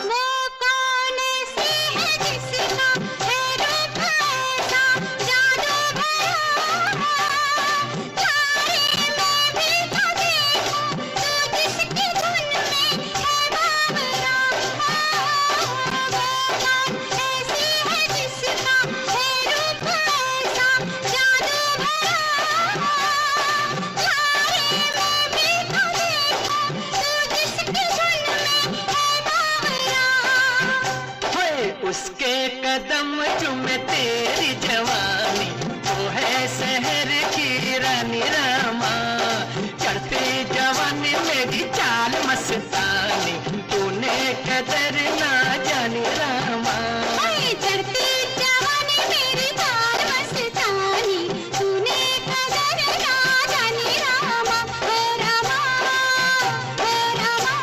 वो कौन सी है जिसका है रूप ऐसा जादू भरा, तारे मैं भी तो देखूं तू जिसकी धुन में है बावरा। वो कौन ऐसी है जिसका है रूप ऐसा जादू भरा, तारे मैं भी तो देखूं तू जिसकी धुन में है बावरा। होए उसके कदम चूमे तेरी जवानी, वो है शहर की रानी रामा, चढ़ते जवानी मेरी चाल मस्तानी, तूने कदर ना जानी रामा। हाय चढ़ती जवानी मेरी चाल मस्तानी, तूने कदर ना जानी रामा। ओ रामा, ओ रामा।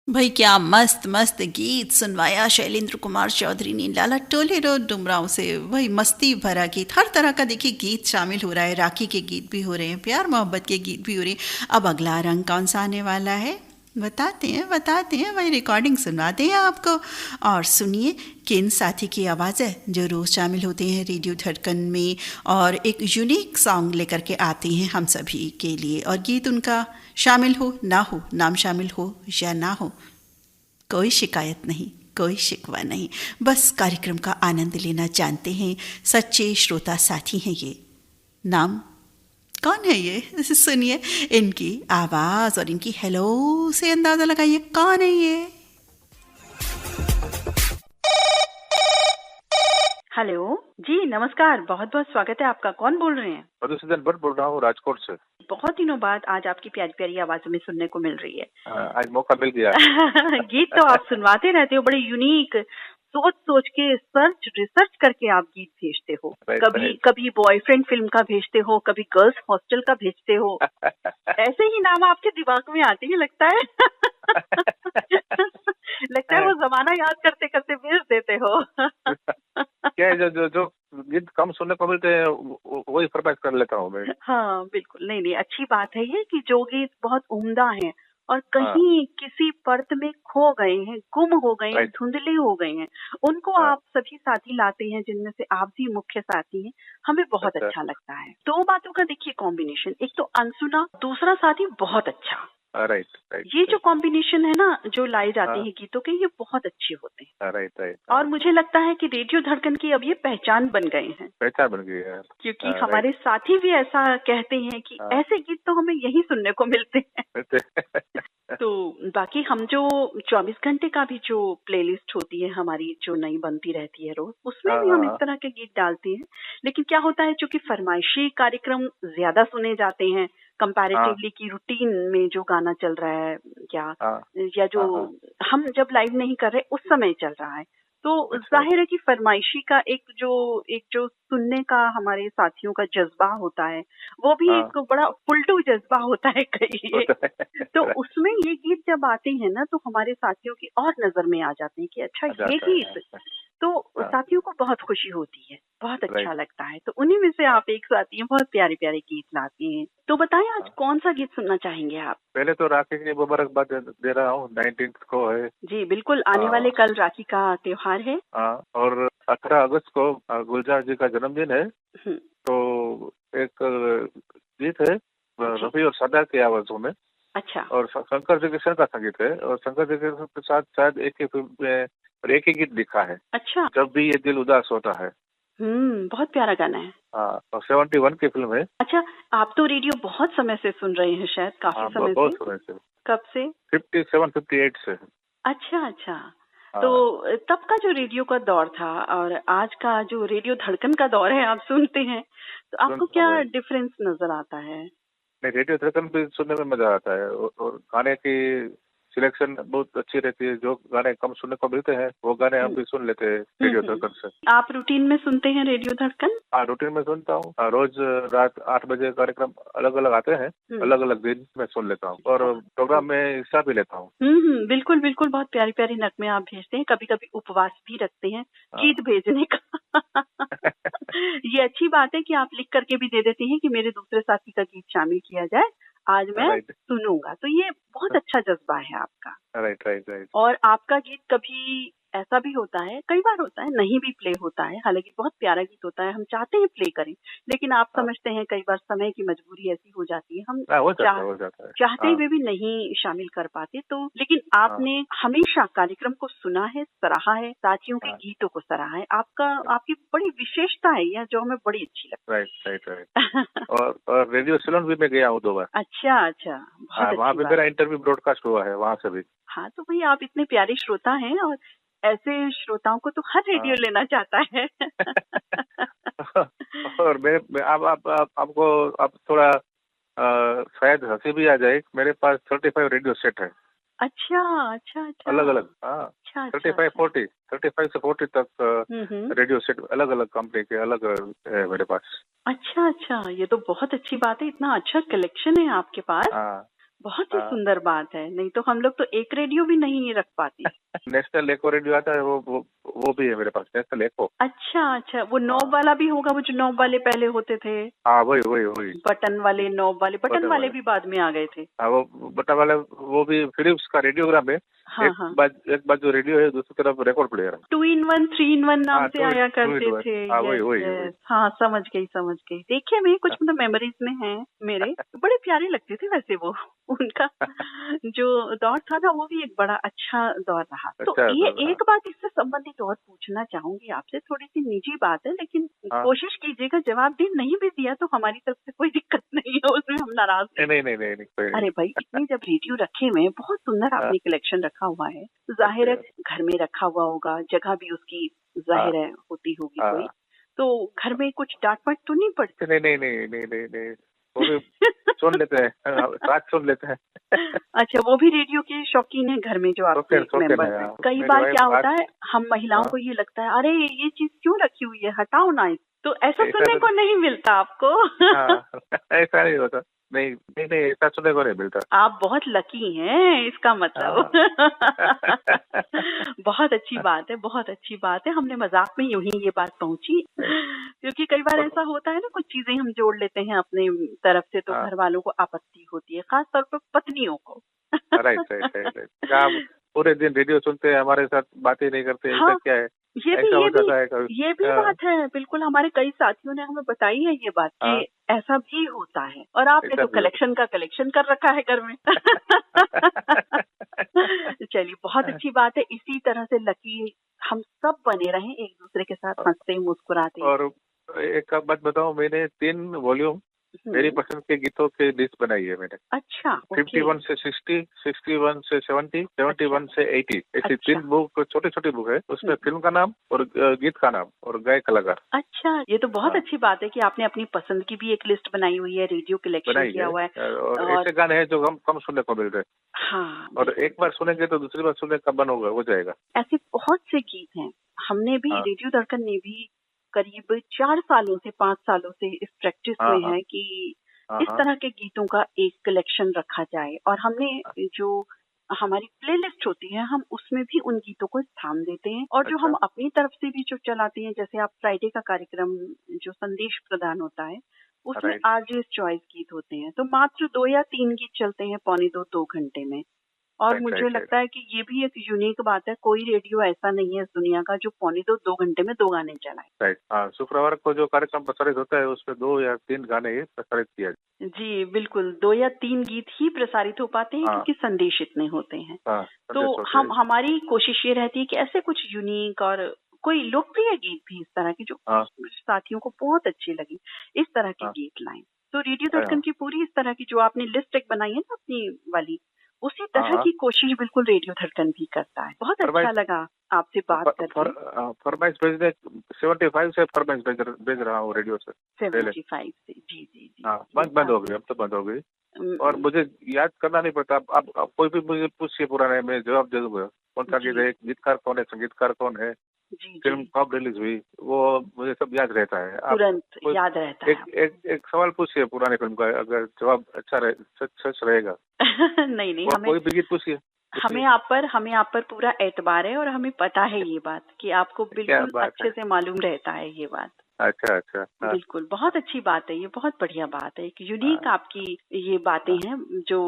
भाई क्या मस्त मस्त गीत सुनवाया शैलेंद्र कुमार चौधरी ने लाला टोलेरो डुमराव से। वही मस्ती भरा गीत, हर तरह का देखिए गीत शामिल हो रहा है। राखी के गीत भी हो रहे हैं, प्यार मोहब्बत के गीत भी हो रहे हैं। अब अगला रंग कौन सा आने वाला है बताते हैं भाई, रिकॉर्डिंग सुनवाते हैं आपको। और सुनिए किन साथी की आवाज़ है जो रोज़ शामिल होते हैं रेडियो धड़कन में और एक यूनिक सॉन्ग लेकर के आते हैं हम सभी के लिए। और गीत उनका शामिल हो ना हो, नाम शामिल हो या ना हो, कोई शिकायत नहीं, कोई शिकवा नहीं, बस कार्यक्रम का आनंद लेना जानते हैं। सच्चे श्रोता साथी हैं ये। नाम कौन है ये, सुनिए इनकी आवाज़ और इनकी हेलो से अंदाज़ा लगाइए कौन है ये। हेलो जी, नमस्कार, बहुत बहुत स्वागत है आपका। कौन बोल रहे हैं? मधुसूदन भट्ट बोल रहा हूँ, राजकोट से। बहुत दिनों बाद आज आपकी प्यारी प्यारी आवाज में सुनने को मिल रही है। आज मौका मिल गया। गीत तो आप सुनवाते रहते हो, बड़े यूनिक, सोच सोच के रिसर्च करके आप गीत भेजते हो। कभी बॉयफ्रेंड फिल्म का भेजते हो, कभी गर्ल्स हॉस्टल का भेजते हो। ऐसे ही नाम आपके दिमाग में आते हैं लगता है। लगता है वो जमाना याद करते करते भेज देते हो। क्या जो गीत कम सुनने को मिलते हैं वही फरमाइश कर लेता हूँ मैं। हाँ बिल्कुल, नहीं अच्छी बात है ये कि जो गीत बहुत उम्दा हैं और कहीं किसी परत में खो गए हैं, गुम हो गए हैं, धुंधले हो गए हैं, उनको आप सभी साथी लाते हैं, जिनमें से आप भी मुख्य साथी हैं। हमें बहुत अच्छा लगता है। दो बातों का देखिए कॉम्बिनेशन, एक तो अनसुना, दूसरा साथी बहुत अच्छा। राइट। ये जो कॉम्बिनेशन है ना, जो लाए जाते हैं गीतों के, ये बहुत अच्छे होते हैं। राइट। और मुझे लगता है कि रेडियो धड़कन की अब ये पहचान बन गए हैं। पहचान बन गई है, क्योंकि हमारे साथी भी ऐसा कहते हैं कि ऐसे गीत तो हमें यही सुनने को मिलते हैं। तो बाकी हम जो 24 घंटे का भी जो प्लेलिस्ट होती है हमारी, जो नई बनती रहती है रोज, उसमें भी हम इस तरह के गीत डालते हैं। लेकिन क्या होता है, चूंकि फरमाइशी कार्यक्रम ज्यादा सुने जाते हैं कंपैरेटिवली की रूटीन में जो गाना चल रहा है या जो हम जब लाइव नहीं कर रहे उस समय चल रहा है, तो जाहिर है कि फरमाइशी का एक जो सुनने का हमारे साथियों का जज्बा होता है, वो भी एक बड़ा फुलटू जज्बा होता है कहीं। तो उसमें ये गीत जब आते हैं ना, तो हमारे साथियों की और नजर में आ जाते हैं कि अच्छा ये गीत, तो साथियों को बहुत खुशी होती है, बहुत अच्छा लगता है। तो उन्हीं में से आप एक साथी हैं, बहुत प्यारे प्यारे गीत लाते हैं। तो बताएं आज कौन सा गीत सुनना चाहेंगे आप? पहले तो राखी की मुबारकबाद दे रहा हूँ, 19 को है जी। बिल्कुल, आने वाले कल राखी का त्योहार है। और 18 अगस्त को गुलजार जी का जन्मदिन है। तो एक गीत है रफी और सरदार की आवाजों में। अच्छा। और शंकर जयकिशन का संगीत है, और शंकर जयकिशन के साथ शायद एक ही फिल्म में और एक ही गीत लिखा है। अच्छा। जब भी ये दिल उदास होता है। बहुत प्यारा गाना है। हाँ, और 71 की फिल्म है। अच्छा, आप तो रेडियो बहुत समय से सुन रहे हैं, शायद काफी समय बहुत से। समय से। कब से? 57-58 से। अच्छा। तो तब का जो रेडियो का दौर था और आज का जो रेडियो धड़कन का दौर है, आप सुनते हैं, तो आपको क्या डिफरेंस नजर आता है? नहीं, रेडियो धड़कन भी सुनने में मजा आता है और गाने की सिलेक्शन बहुत अच्छी रहती है। जो गाने कम सुनने को मिलते हैं वो गाने हम भी सुन लेते हैं रेडियो धड़कन से। आप रूटीन में सुनते हैं रेडियो धड़कन? हाँ, रूटीन में सुनता हूँ। रोज रात 8 बजे कार्यक्रम अलग अलग आते हैं, अलग अलग दिन में सुन लेता हूँ और प्रोग्राम में हिस्सा भी लेता हूँ। बिल्कुल बिल्कुल, बहुत प्यारी प्यारी नगमे आप भेजते हैं, कभी कभी उपवास भी रखते हैं गीत भेजने का। ये अच्छी बात है कि आप लिख करके भी दे देते हैं कि मेरे दूसरे साथी का गीत शामिल किया जाए, आज मैं सुनूंगा। तो ये बहुत अच्छा जज्बा है आपका। राइट। और आपका गीत कभी ऐसा भी होता है, कई बार होता है नहीं भी प्ले होता है, हालांकि बहुत प्यारा गीत होता है, हम चाहते हैं प्ले करें, लेकिन आप समझते हैं कई बार समय की मजबूरी ऐसी हो जाती है, हम चाहते हुए भी नहीं शामिल कर पाते। तो लेकिन आपने हमेशा कार्यक्रम को सुना है, सराहा है, साथियों के गीतों को सराहा है। आपकी बड़ी विशेषता है यह, जो हमें बड़ी अच्छी लगती है। राइट। और रेडियो सिलोन भी मैं गया हूँ 2 बार। अच्छा, वहाँ पे मेरा इंटरव्यू ब्रॉडकास्ट हुआ है वहाँ से भी। हाँ, तो भाई आप इतने प्यारे श्रोता हैं और ऐसे श्रोताओं को तो हर रेडियो लेना चाहता है। और मैं आपको अब थोड़ा शायद हंसी भी आ जाए, मेरे पास 35 रेडियो सेट है। अच्छा। अलग अलग। हाँ, 35 से 40 तक रेडियो सेट अलग अलग कंपनी के अलग है मेरे पास। अच्छा, ये तो बहुत अच्छी बात है, इतना अच्छा कलेक्शन है आपके पास। बहुत ही सुंदर बात है, नहीं तो हम लोग तो एक रेडियो भी नहीं रख पाते। नेशनल एको रेडियो आता है, वो भी है मेरे पास, नेशनल एको। अच्छा, वो नॉब वाला भी होगा, वो जो नॉब वाले पहले होते थे। हाँ, वही बटन वाले, नॉब वाले, बटन वाले भी बाद में आ गए थे। हाँ, वो बटन वाले वो भी फिलिप्स का रेडियोग्राम है। एक बार जो रेडियो है, दूसरी तरफ रिकॉर्ड प्लेयर है। 2-in-1 3-in-1 नाम से आया करते थे। वही। हाँ, समझ गई। देखिए, मैं कुछ मतलब मेमोरीज में है मेरे, बड़े प्यारे लगते थे वैसे वो। उनका जो दौर था ना, वो भी एक बड़ा अच्छा दौर रहा। तो ये एक बात इससे संबंधित और पूछना चाहूंगी आपसे, थोड़ी सी निजी बात है, लेकिन कोशिश कीजिएगा जवाब दें, नहीं भी दिया तो हमारी तरफ से कोई दिक्कत नहीं है, उसमें हम नाराज नहीं। अरे भाई, इतने जब रेडियो रखे हुए हैं, बहुत सुंदर आपने कलेक्शन रखा हुआ है, जाहिर है घर में रखा हुआ होगा, जगह भी उसकी जाहिर है होती होगी कोई, तो घर में कुछ डांट पट तो नहीं पड़ती? नहीं, वो भी सुन लेते हैं, साथ सुन लेते हैं। अच्छा, वो भी रेडियो के शौकीन है घर में जो आपके मेंबर हैं। कई बार क्या होता है, हम महिलाओं को ये लगता है, अरे ये चीज क्यों रखी हुई है, हटाओ ना, तो ऐसा सुनने को नहीं मिलता आपको? ऐसा नहीं होता। नहीं, ऐसा सुनने को नहीं मिलता। आप बहुत लकी हैं, इसका मतलब। बहुत अच्छी बात है, हमने मजाक में यूं ही ये बात पहुंची, क्योंकि कई बार ऐसा होता है ना, कुछ चीजें हम जोड़ लेते हैं अपने तरफ से, तो घर वालों को आपत्ति होती है, खास तौर पर पत्नियों को। राइट। आप पूरे दिन रेडियो सुनते हैं, हमारे साथ बातें नहीं करते, ऐसा क्या है? ये भी बात है, बिल्कुल। हमारे कई साथियों ने हमें बताई है ये बात कि ऐसा भी होता है, और आपने तो कलेक्शन कर रखा है घर में। चलिए, बहुत अच्छी बात है, इसी तरह से लकी हम सब बने रहें, एक दूसरे के साथ हंसते मुस्कुराते। और एक बात बताऊं, मैंने 3 वॉल्यूम मेरी पसंद के गीतों की लिस्ट बनाई है मैंने। अच्छा। 51 से 60, 61 से 70, 71 से 80, ऐसी 3 बुक, छोटी बुक है, उसमें फिल्म का नाम और गीत का नाम और गायक कलाकार। अच्छा, ये तो बहुत अच्छी बात है कि आपने अपनी पसंद की भी एक लिस्ट बनाई हुई है, रेडियो कलेक्शन किया हुआ है। और ऐसे गाने हैं जो हम कम सुनने को मिल रहे हैं। हाँ, और एक बार सुनेंगे तो दूसरी बार सुनने का मन हो जाएगा। ऐसे बहुत से गीत हैं, हमने भी रेडियो धड़कन ने भी करीब 4 सालों से 5 सालों से इस प्रैक्टिस में है कि इस तरह के गीतों का एक कलेक्शन रखा जाए, और हमने जो हमारी प्लेलिस्ट होती है, हम उसमें भी उन गीतों को स्थान देते हैं, और जो हम अपनी तरफ से भी जो चलाते हैं, जैसे आप फ्राइडे का कार्यक्रम जो संदेश प्रदान होता है, उसमें आरजे चॉइस गीत होते हैं, तो मात्र 2 या 3 गीत चलते हैं 2 घंटे में। और मुझे लगता है कि ये भी एक यूनिक बात है, कोई रेडियो ऐसा नहीं है इस दुनिया का जो 2 घंटे में 2 गाने चलाए। शुक्रवार को जो कार्यक्रम प्रसारित होता है, उसमें 2 या 3 गाने ही प्रसारित किया जाए। जी बिल्कुल, 2 या 3 गीत ही प्रसारित हो पाते हैं, क्योंकि संदेश इतने होते हैं। तो हमारी कोशिश ये रहती है कि ऐसे कुछ यूनिक और कोई लोकप्रिय गीत भी इस तरह के जो हाँ साथियों को बहुत अच्छे लगे, इस तरह के हाँ गीत लाएं। तो रेडियो हाँ धड़कन की पूरी इस तरह की जो आपने लिस्ट एक बनाई है ना अपनी वाली, उसी हाँ तरह हाँ की कोशिश बिल्कुल रेडियो धड़कन भी करता है। बहुत अच्छा फरमाइश लगा आपसे बात करके। फरमाइश भेजने 75 से फरमाइश भेज रहा हूँ रेडियो से पहले। 75 से, जी जी जी हाँ जी, बंद हो गई, अब तो बंद हो गई और आप मुझे याद करना नहीं पड़ता। अब कोई भी मुझे पूछिए पुराने, मैं जवाब दे दूंगा। कौन सा गीत जी है, गीतकार कौन है, संगीतकार कौन है, जी फिल्म जी कब रिलीज हुई, वो मुझे सब याद रहता है। आप तुरंत कोई याद रहता एक है एक एक सवाल पूछिए पुराने फिल्म का, अगर जवाब अच्छा रहे, सच रहेगा, आपको। नहीं नहीं, वो हमें कोई भी गीत पूछिए। हमें आप पर पूरा एतबार है और हमें पता है ये बात कि आपको क्या बिल्कुल बात अच्छे है। से मालूम रहता है ये बात। अच्छा अच्छा हाँ बिल्कुल, बहुत अच्छी बात है, ये बहुत बढ़िया बात है, एक यूनिक हाँ आपकी ये बातें हाँ हैं जो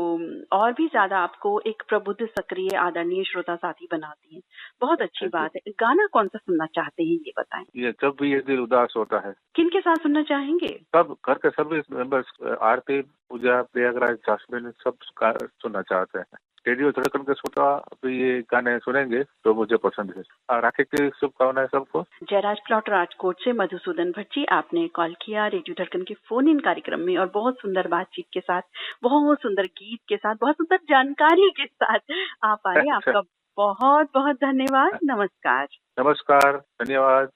और भी ज्यादा आपको एक प्रबुद्ध, सक्रिय, आदरणीय श्रोता साथी बनाती हैं। बहुत अच्छी थैंक यू। बात है। गाना कौन सा सुनना चाहते हैं ये बताएं? ये जब भी ये दिल उदास होता है, किन के साथ सुनना चाहेंगे? सब घर के सभी मेंबर्स, आरती, पूजा, प्रयागराज, जासमीन, सब सुनना चाहते हैं। रेडियो धड़कन के श्रोता भी ये गाने सुनेंगे तो मुझे पसंद है। राखी की शुभकामनाएं सबको। जयराज प्लॉट राजकोट से मधुसूदन भट्ट जी, आपने कॉल किया रेडियो धड़कन के फोन इन कार्यक्रम में और बहुत सुंदर बातचीत के साथ, बहुत सुंदर गीत के साथ, बहुत सुंदर जानकारी के साथ आप आए। अच्छा आपका बहुत बहुत धन्यवाद। नमस्कार। नमस्कार, धन्यवाद।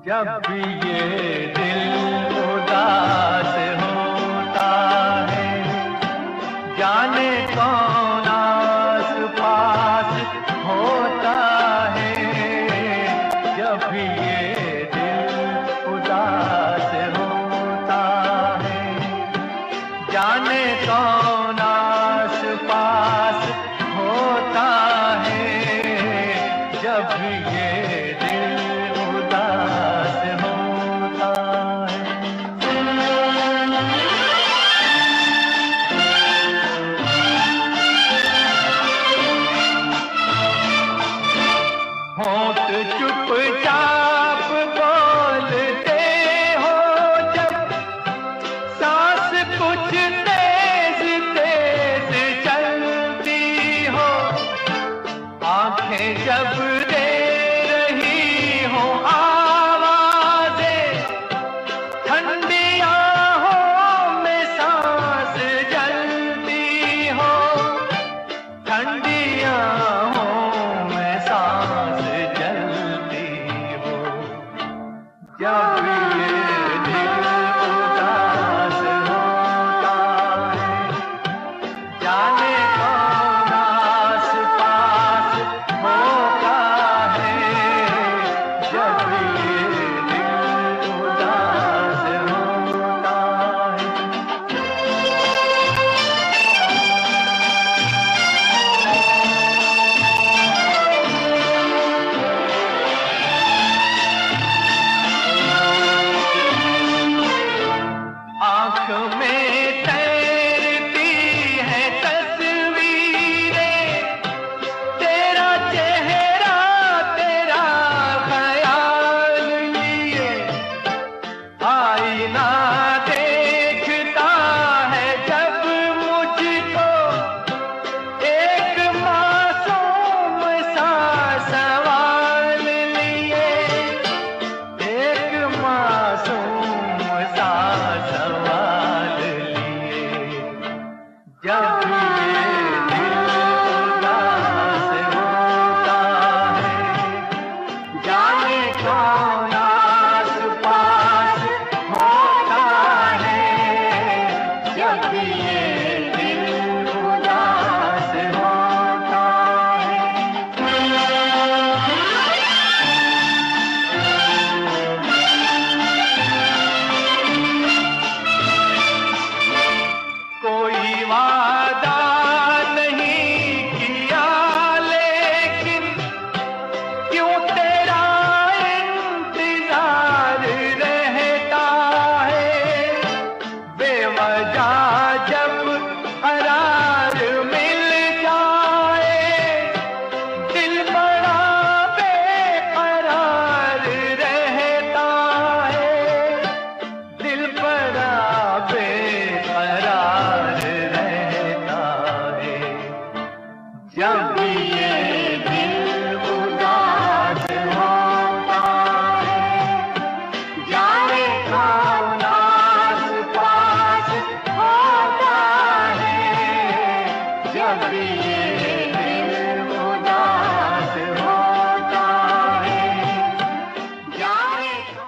जब भी ये दिल उदास होता है, जाने कौन आस पास होता है। जब भी ये दिल उदास होता है, जाने कौन आस पास होता है। जब भी ये दिल उदास होता है। होंठ चुपचाप बोलते हो जब, सांस कुछ तेज तेज चलती हो, आंखें जब दे रही हो आवाज़ें, ठंडी आहों में सांस जलती हो, ठंडी आहों में सांस जलती हो। जब ये दिल उदास होता है, जाने कौन आस पास होता है।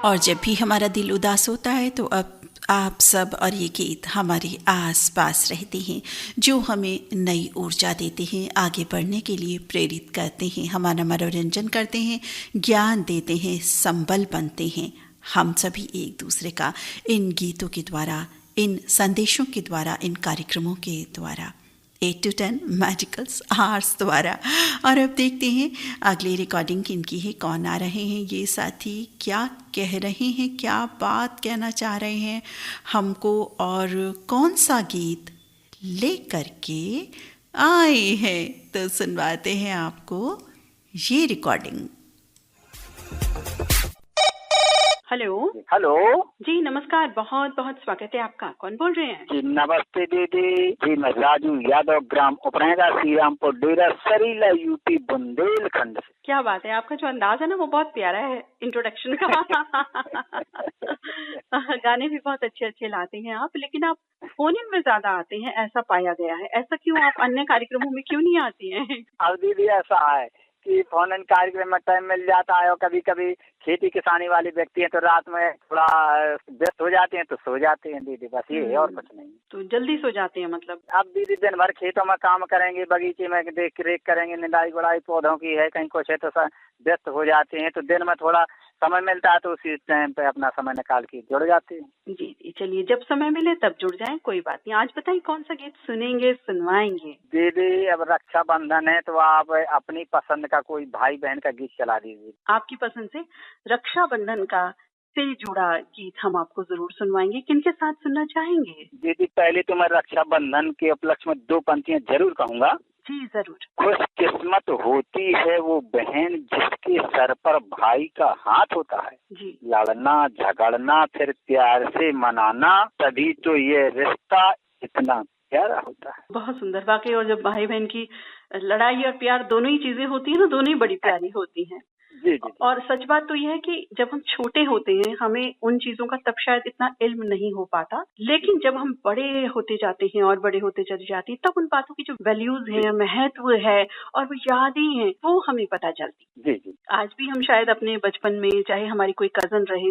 और जब भी हमारा दिल उदास होता है तो अब आप सब और ये गीत हमारे आस पास रहते हैं, जो हमें नई ऊर्जा देते हैं, आगे बढ़ने के लिए प्रेरित करते हैं, हमारा मनोरंजन करते हैं, ज्ञान देते हैं, संबल बनते हैं। हम सभी एक दूसरे का इन गीतों के द्वारा, इन संदेशों के द्वारा, इन कार्यक्रमों के द्वारा, 8 to 10 मैजिकल्स आवर्स द्वारा। और अब देखते हैं अगली रिकॉर्डिंग किनकी है, कौन आ रहे हैं ये साथी, क्या कह रहे हैं, क्या बात कहना चाह रहे हैं हमको, और कौन सा गीत ले करके आए हैं। तो सुनवाते हैं आपको ये रिकॉर्डिंग। हेलो हेलो जी, नमस्कार, बहुत बहुत स्वागत है आपका। कौन बोल रहे हैं? जी नमस्ते दीदी जी, मैं राजू यादव, ग्राम उपरेगा, श्रीरामपुर डेरा, सरीला, यूपी, बुंदेलखंड से। क्या बात है, आपका जो अंदाज है ना वो बहुत प्यारा है इंट्रोडक्शन का। गाने भी बहुत अच्छे अच्छे लाते हैं आप, लेकिन आप फोन इन में ज्यादा आते हैं, ऐसा पाया गया है। ऐसा क्यों, आप अन्य कार्यक्रमों में क्यों नहीं आती हैं? अब दीदी ऐसा है कि फोन इन कार्यक्रम में टाइम मिल जाता है, और कभी कभी खेती किसानी वाले व्यक्ति हैं तो रात में थोड़ा व्यस्त हो जाते हैं तो सो जाते हैं दीदी, बस ये है और कुछ नहीं। तो जल्दी सो जाते हैं मतलब? अब दीदी दिन भर खेतों में काम करेंगे, बगीचे में देख रेख करेंगे, निदाई गुड़ाई पौधों की है, कहीं कुछ है तो व्यस्त हो जाते हैं, तो दिन में थोड़ा समय मिलता है तो उसी टाइम पे अपना समय निकाल के जुड़ जाते हैं। जी जी, चलिए जब समय मिले तब जुड़ जाएं, कोई बात नहीं। आज बताइए कौन सा गीत सुनेंगे, सुनवाएंगे? दीदी अब रक्षाबंधन है तो आप अपनी पसंद का कोई भाई बहन का गीत चला दीजिए। आपकी पसंद से रक्षाबंधन का से जुड़ा गीत हम आपको जरूर सुनवाएंगे। किनके साथ सुनना चाहेंगे? दीदी पहले तो मैं रक्षाबंधन के उपलक्ष्य में 2 पंक्तियां जरूर कहूँगा। जी जरूर। खुशकिस्मत होती है वो बहन जिसके सर पर भाई का हाथ होता है। जी। लड़ना झगड़ना फिर प्यार से मनाना, तभी तो ये रिश्ता इतना प्यारा होता है। बहुत सुंदर वाकई। और जब भाई बहन की लड़ाई और प्यार दोनों ही चीजें होती है ना, दोनों ही बड़ी प्यारी होती हैं। जी, जी। और सच बात तो यह है कि जब हम छोटे होते हैं हमें उन चीजों का तब शायद इतना इल्म नहीं हो पाता, लेकिन जब हम बड़े होते जाते हैं और बड़े होते चले जाते हैं तब उन बातों की जो वैल्यूज हैं, महत्व है और वो यादें हैं, वो हमें पता चलती। जी जी। आज भी हम शायद अपने बचपन में, चाहे हमारी कोई कजन रही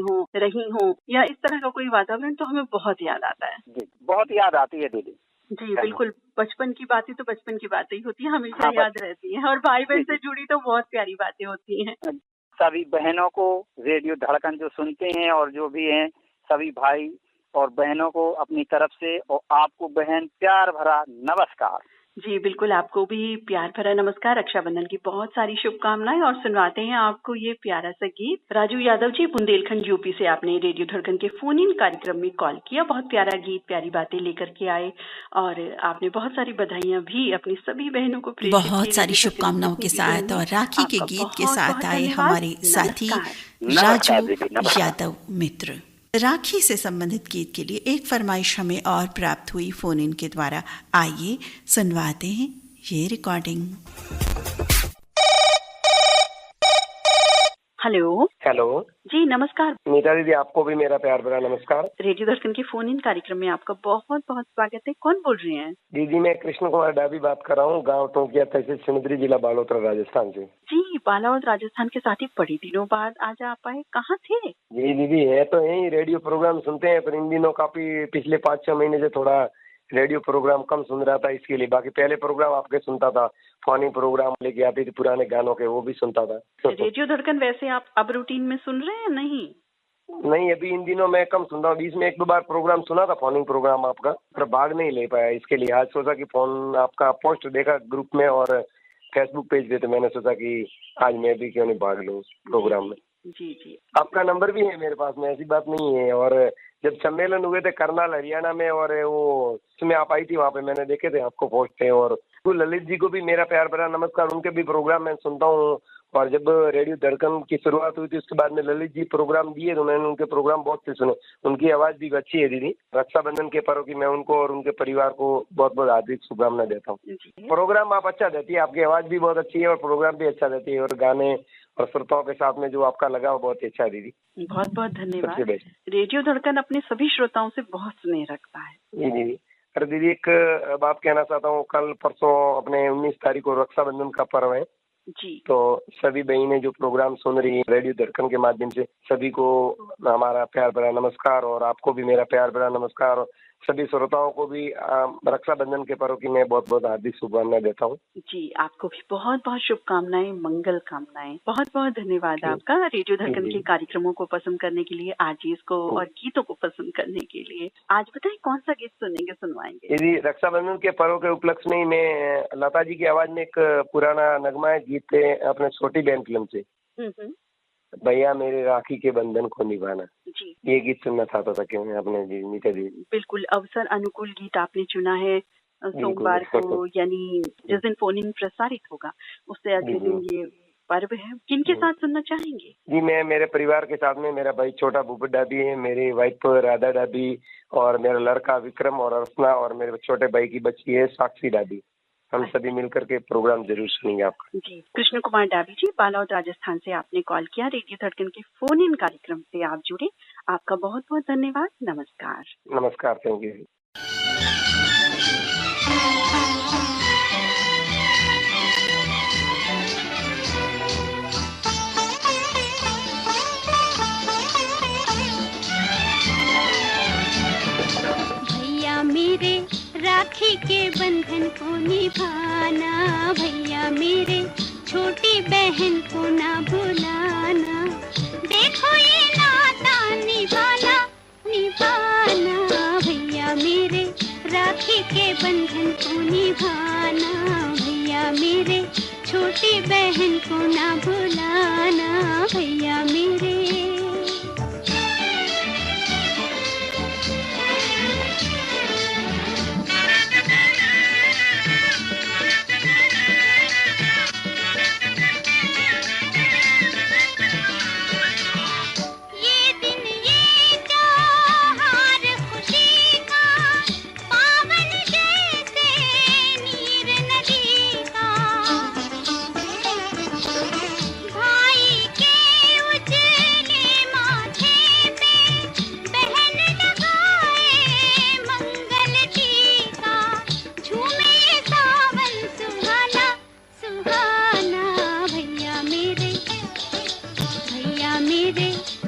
हो या इस तरह का कोई वातावरण, तो हमें बहुत याद आता है। जी, बहुत याद आती है दीदी। जी बिल्कुल, बचपन की बातें तो बचपन की बातें ही होती है, हमेशा याद रहती है। और भाई बहन से जुड़ी तो बहुत प्यारी बातें होती हैं। सभी बहनों को रेडियो धड़कन जो सुनते हैं और जो भी हैं, सभी भाई और बहनों को अपनी तरफ से और आपको बहन प्यार भरा नमस्कार। जी बिल्कुल, आपको भी प्यार भरा नमस्कार। रक्षाबंधन की बहुत सारी शुभकामनाएं। और सुनवाते हैं आपको ये प्यारा सा गीत। राजू यादव जी, बुंदेलखंड यूपी से आपने रेडियो धड़कन के फोन इन कार्यक्रम में कॉल किया, बहुत प्यारा गीत, प्यारी बातें लेकर के आए और आपने बहुत सारी बधाइयां भी अपनी सभी बहनों को प्रेषित की। बहुत सारी शुभकामनाओं के साथ और राखी के गीत के साथ आए हमारे साथी राजू यादव मित्र। राखी से संबंधित गीत के लिए एक फरमाइश हमें और प्राप्त हुई फोन इन के द्वारा। आइए सुनवाते हैं ये रिकॉर्डिंग। हेलो। हेलो जी नमस्कार। मीता दीदी, आपको भी मेरा प्यार भरा नमस्कार। रेडियो दर्शन के फोन इन कार्यक्रम में आपका बहुत बहुत स्वागत है। कौन बोल रहे हैं? दीदी मैं कृष्ण कुमार डाबी बात कर रहा हूँ, गांव टोंकिया, तहसील सिमदरी, जिला बालोतरा, राजस्थान से। जी, बालावद राजस्थान के साथ ही बड़ी दिनों बाद आज आप आए, कहाँ थे? जी दीदी, है तो यही, रेडियो प्रोग्राम सुनते हैं, पर इन दिनों काफी पिछले 5-6 महीने से थोड़ा रेडियो प्रोग्राम कम सुन रहा था, इसके लिए। बाकी पहले प्रोग्राम आपके सुनता था, फनी प्रोग्राम लेके आती थी पुराने गानों के, वो भी सुनता था। रेडियो धड़कन वैसे आप अब रूटीन में सुन रहे हैं? नहीं, अभी इन दिनों मैं कम सुन रहा हूँ। बीच में 1-2 बार प्रोग्राम सुना था, फनी प्रोग्राम आपका, पर भाग नहीं ले पाया। इसके लिए आज सोचा कि फोन आपका पोस्ट देखा ग्रुप में और फेसबुक पेज पे, तो मैंने सोचा कि आज मैं भी क्यों नहीं भाग लूँ प्रोग्राम में। जी जी। आपका नंबर भी है मेरे पास में, ऐसी बात नहीं है। और जब सम्मेलन हुए थे करनाल हरियाणा में, और वो उसमें आप आई थी, वहाँ पे मैंने देखे थे आपको पोस्ट थे। और तो ललित जी को भी मेरा प्यार भरा नमस्कार, उनके भी प्रोग्राम मैं सुनता हूँ। और जब रेडियो धड़कन की शुरुआत हुई थी उसके बाद में ललित जी प्रोग्राम दिए, तो मैंने उनके प्रोग्राम बहुत से सुने। उनकी आवाज भी अच्छी है दीदी। रक्षाबंधन के पर्व की मैं उनको और उनके परिवार को बहुत बहुत हार्दिक शुभकामनाएं देता हूँ। प्रोग्राम आप अच्छा देती है, आपकी आवाज भी बहुत अच्छी है और प्रोग्राम भी अच्छा देती है, और गाने और श्रोताओं के साथ में जो आपका लगाव बहुत अच्छा है दीदी। बहुत बहुत धन्यवाद। रेडियो धड़कन अपने सभी श्रोताओं से बहुत स्नेह रखता है। जी दीदी। अरे दीदी, एक बात कहना चाहता हूँ, कल परसों अपने 19 तारीख को रक्षाबंधन का पर्व है। जी। तो सभी बहनें जो प्रोग्राम सुन रही है रेडियो धड़कन के माध्यम से, सभी को हमारा प्यार भरा नमस्कार, और आपको भी मेरा प्यार भरा नमस्कार, और सभी श्रोताओं को भी रक्षाबंधन के पर्व की मैं बहुत बहुत हार्दिक शुभकामनाएं देता हूँ। जी, आपको भी बहुत बहुत शुभकामनाएं, मंगल कामनाएं। बहुत बहुत धन्यवाद आपका रेडियो धड़कन के कार्यक्रमों को पसंद करने के लिए, आरजेस को और गीतों को पसंद करने के लिए। आज बताएं कौन सा गीत सुनेंगे, सुनवाएंगे? यदि रक्षाबंधन के पर्व के उपलक्ष्य में मैं लता जी की आवाज में एक पुराना नगमा है, गीत है अपने छोटी बहन फिल्म से, भैया मेरे राखी के बंधन को निभाना। जी, ये गीत सुनना चाहता था क्यों अपने जी नीता जी। बिल्कुल अवसर अनुकूल गीत आपने चुना है। सोमवार को यानी जिस दिन फोन इन प्रसारित होगा उससे अगले दिन ये पर्व है, किनके साथ सुनना चाहेंगे? जी, मैं मेरे परिवार के साथ में, मेरा भाई छोटा भूपत डाबी है, मेरी वाइफ राधा डाबी, और मेरा लड़का विक्रम और अर्चना, और मेरे छोटे भाई की बच्ची है साक्षी डाबी। हम सभी मिलकर के प्रोग्राम जरूर सुनेंगे आपका। जी, कृष्ण कुमार डाबी जी, बालाउद राजस्थान से आपने कॉल किया। रेडियो धड़कन के फोन इन कार्यक्रम से आप जुड़े, आपका बहुत बहुत धन्यवाद। नमस्कार। नमस्कार, थैंक यू। भैया मेरे राखी के बंधन को निभाना, भैया मेरे छोटी बहन को ना भुलाना, देखो ये नाता निभाना निभाना, भैया मेरे राखी के बंधन को निभाना, भैया मेरे छोटी बहन को ना भुलाना, भैया मेरे।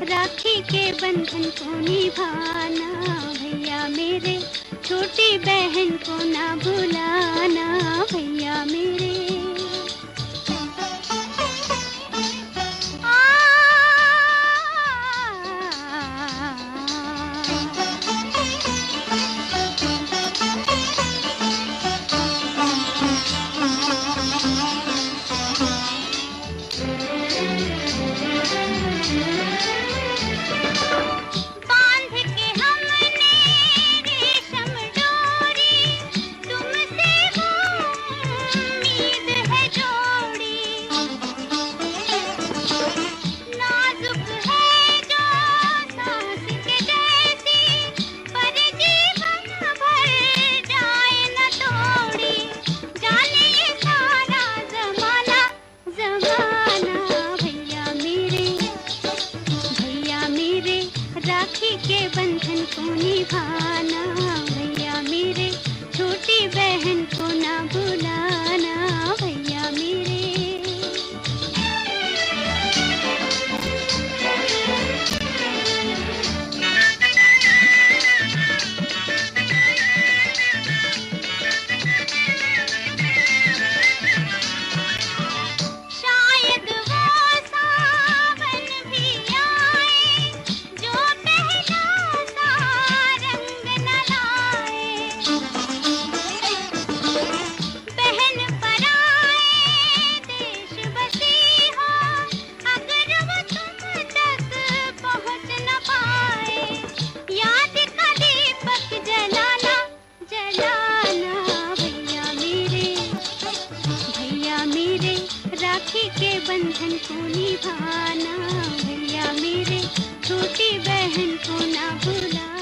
राखी के बंधन को निभाना, भैया मेरे छोटी बहन को ना भुलाना, भैया मेरे। राखी के बंधन को निभाना, भैया मेरे छोटी बहन को ना भुलाना, भैया मेरे। राखी के बंधन को निभाना, भैया मेरे छोटी बहन को ना भुलाना।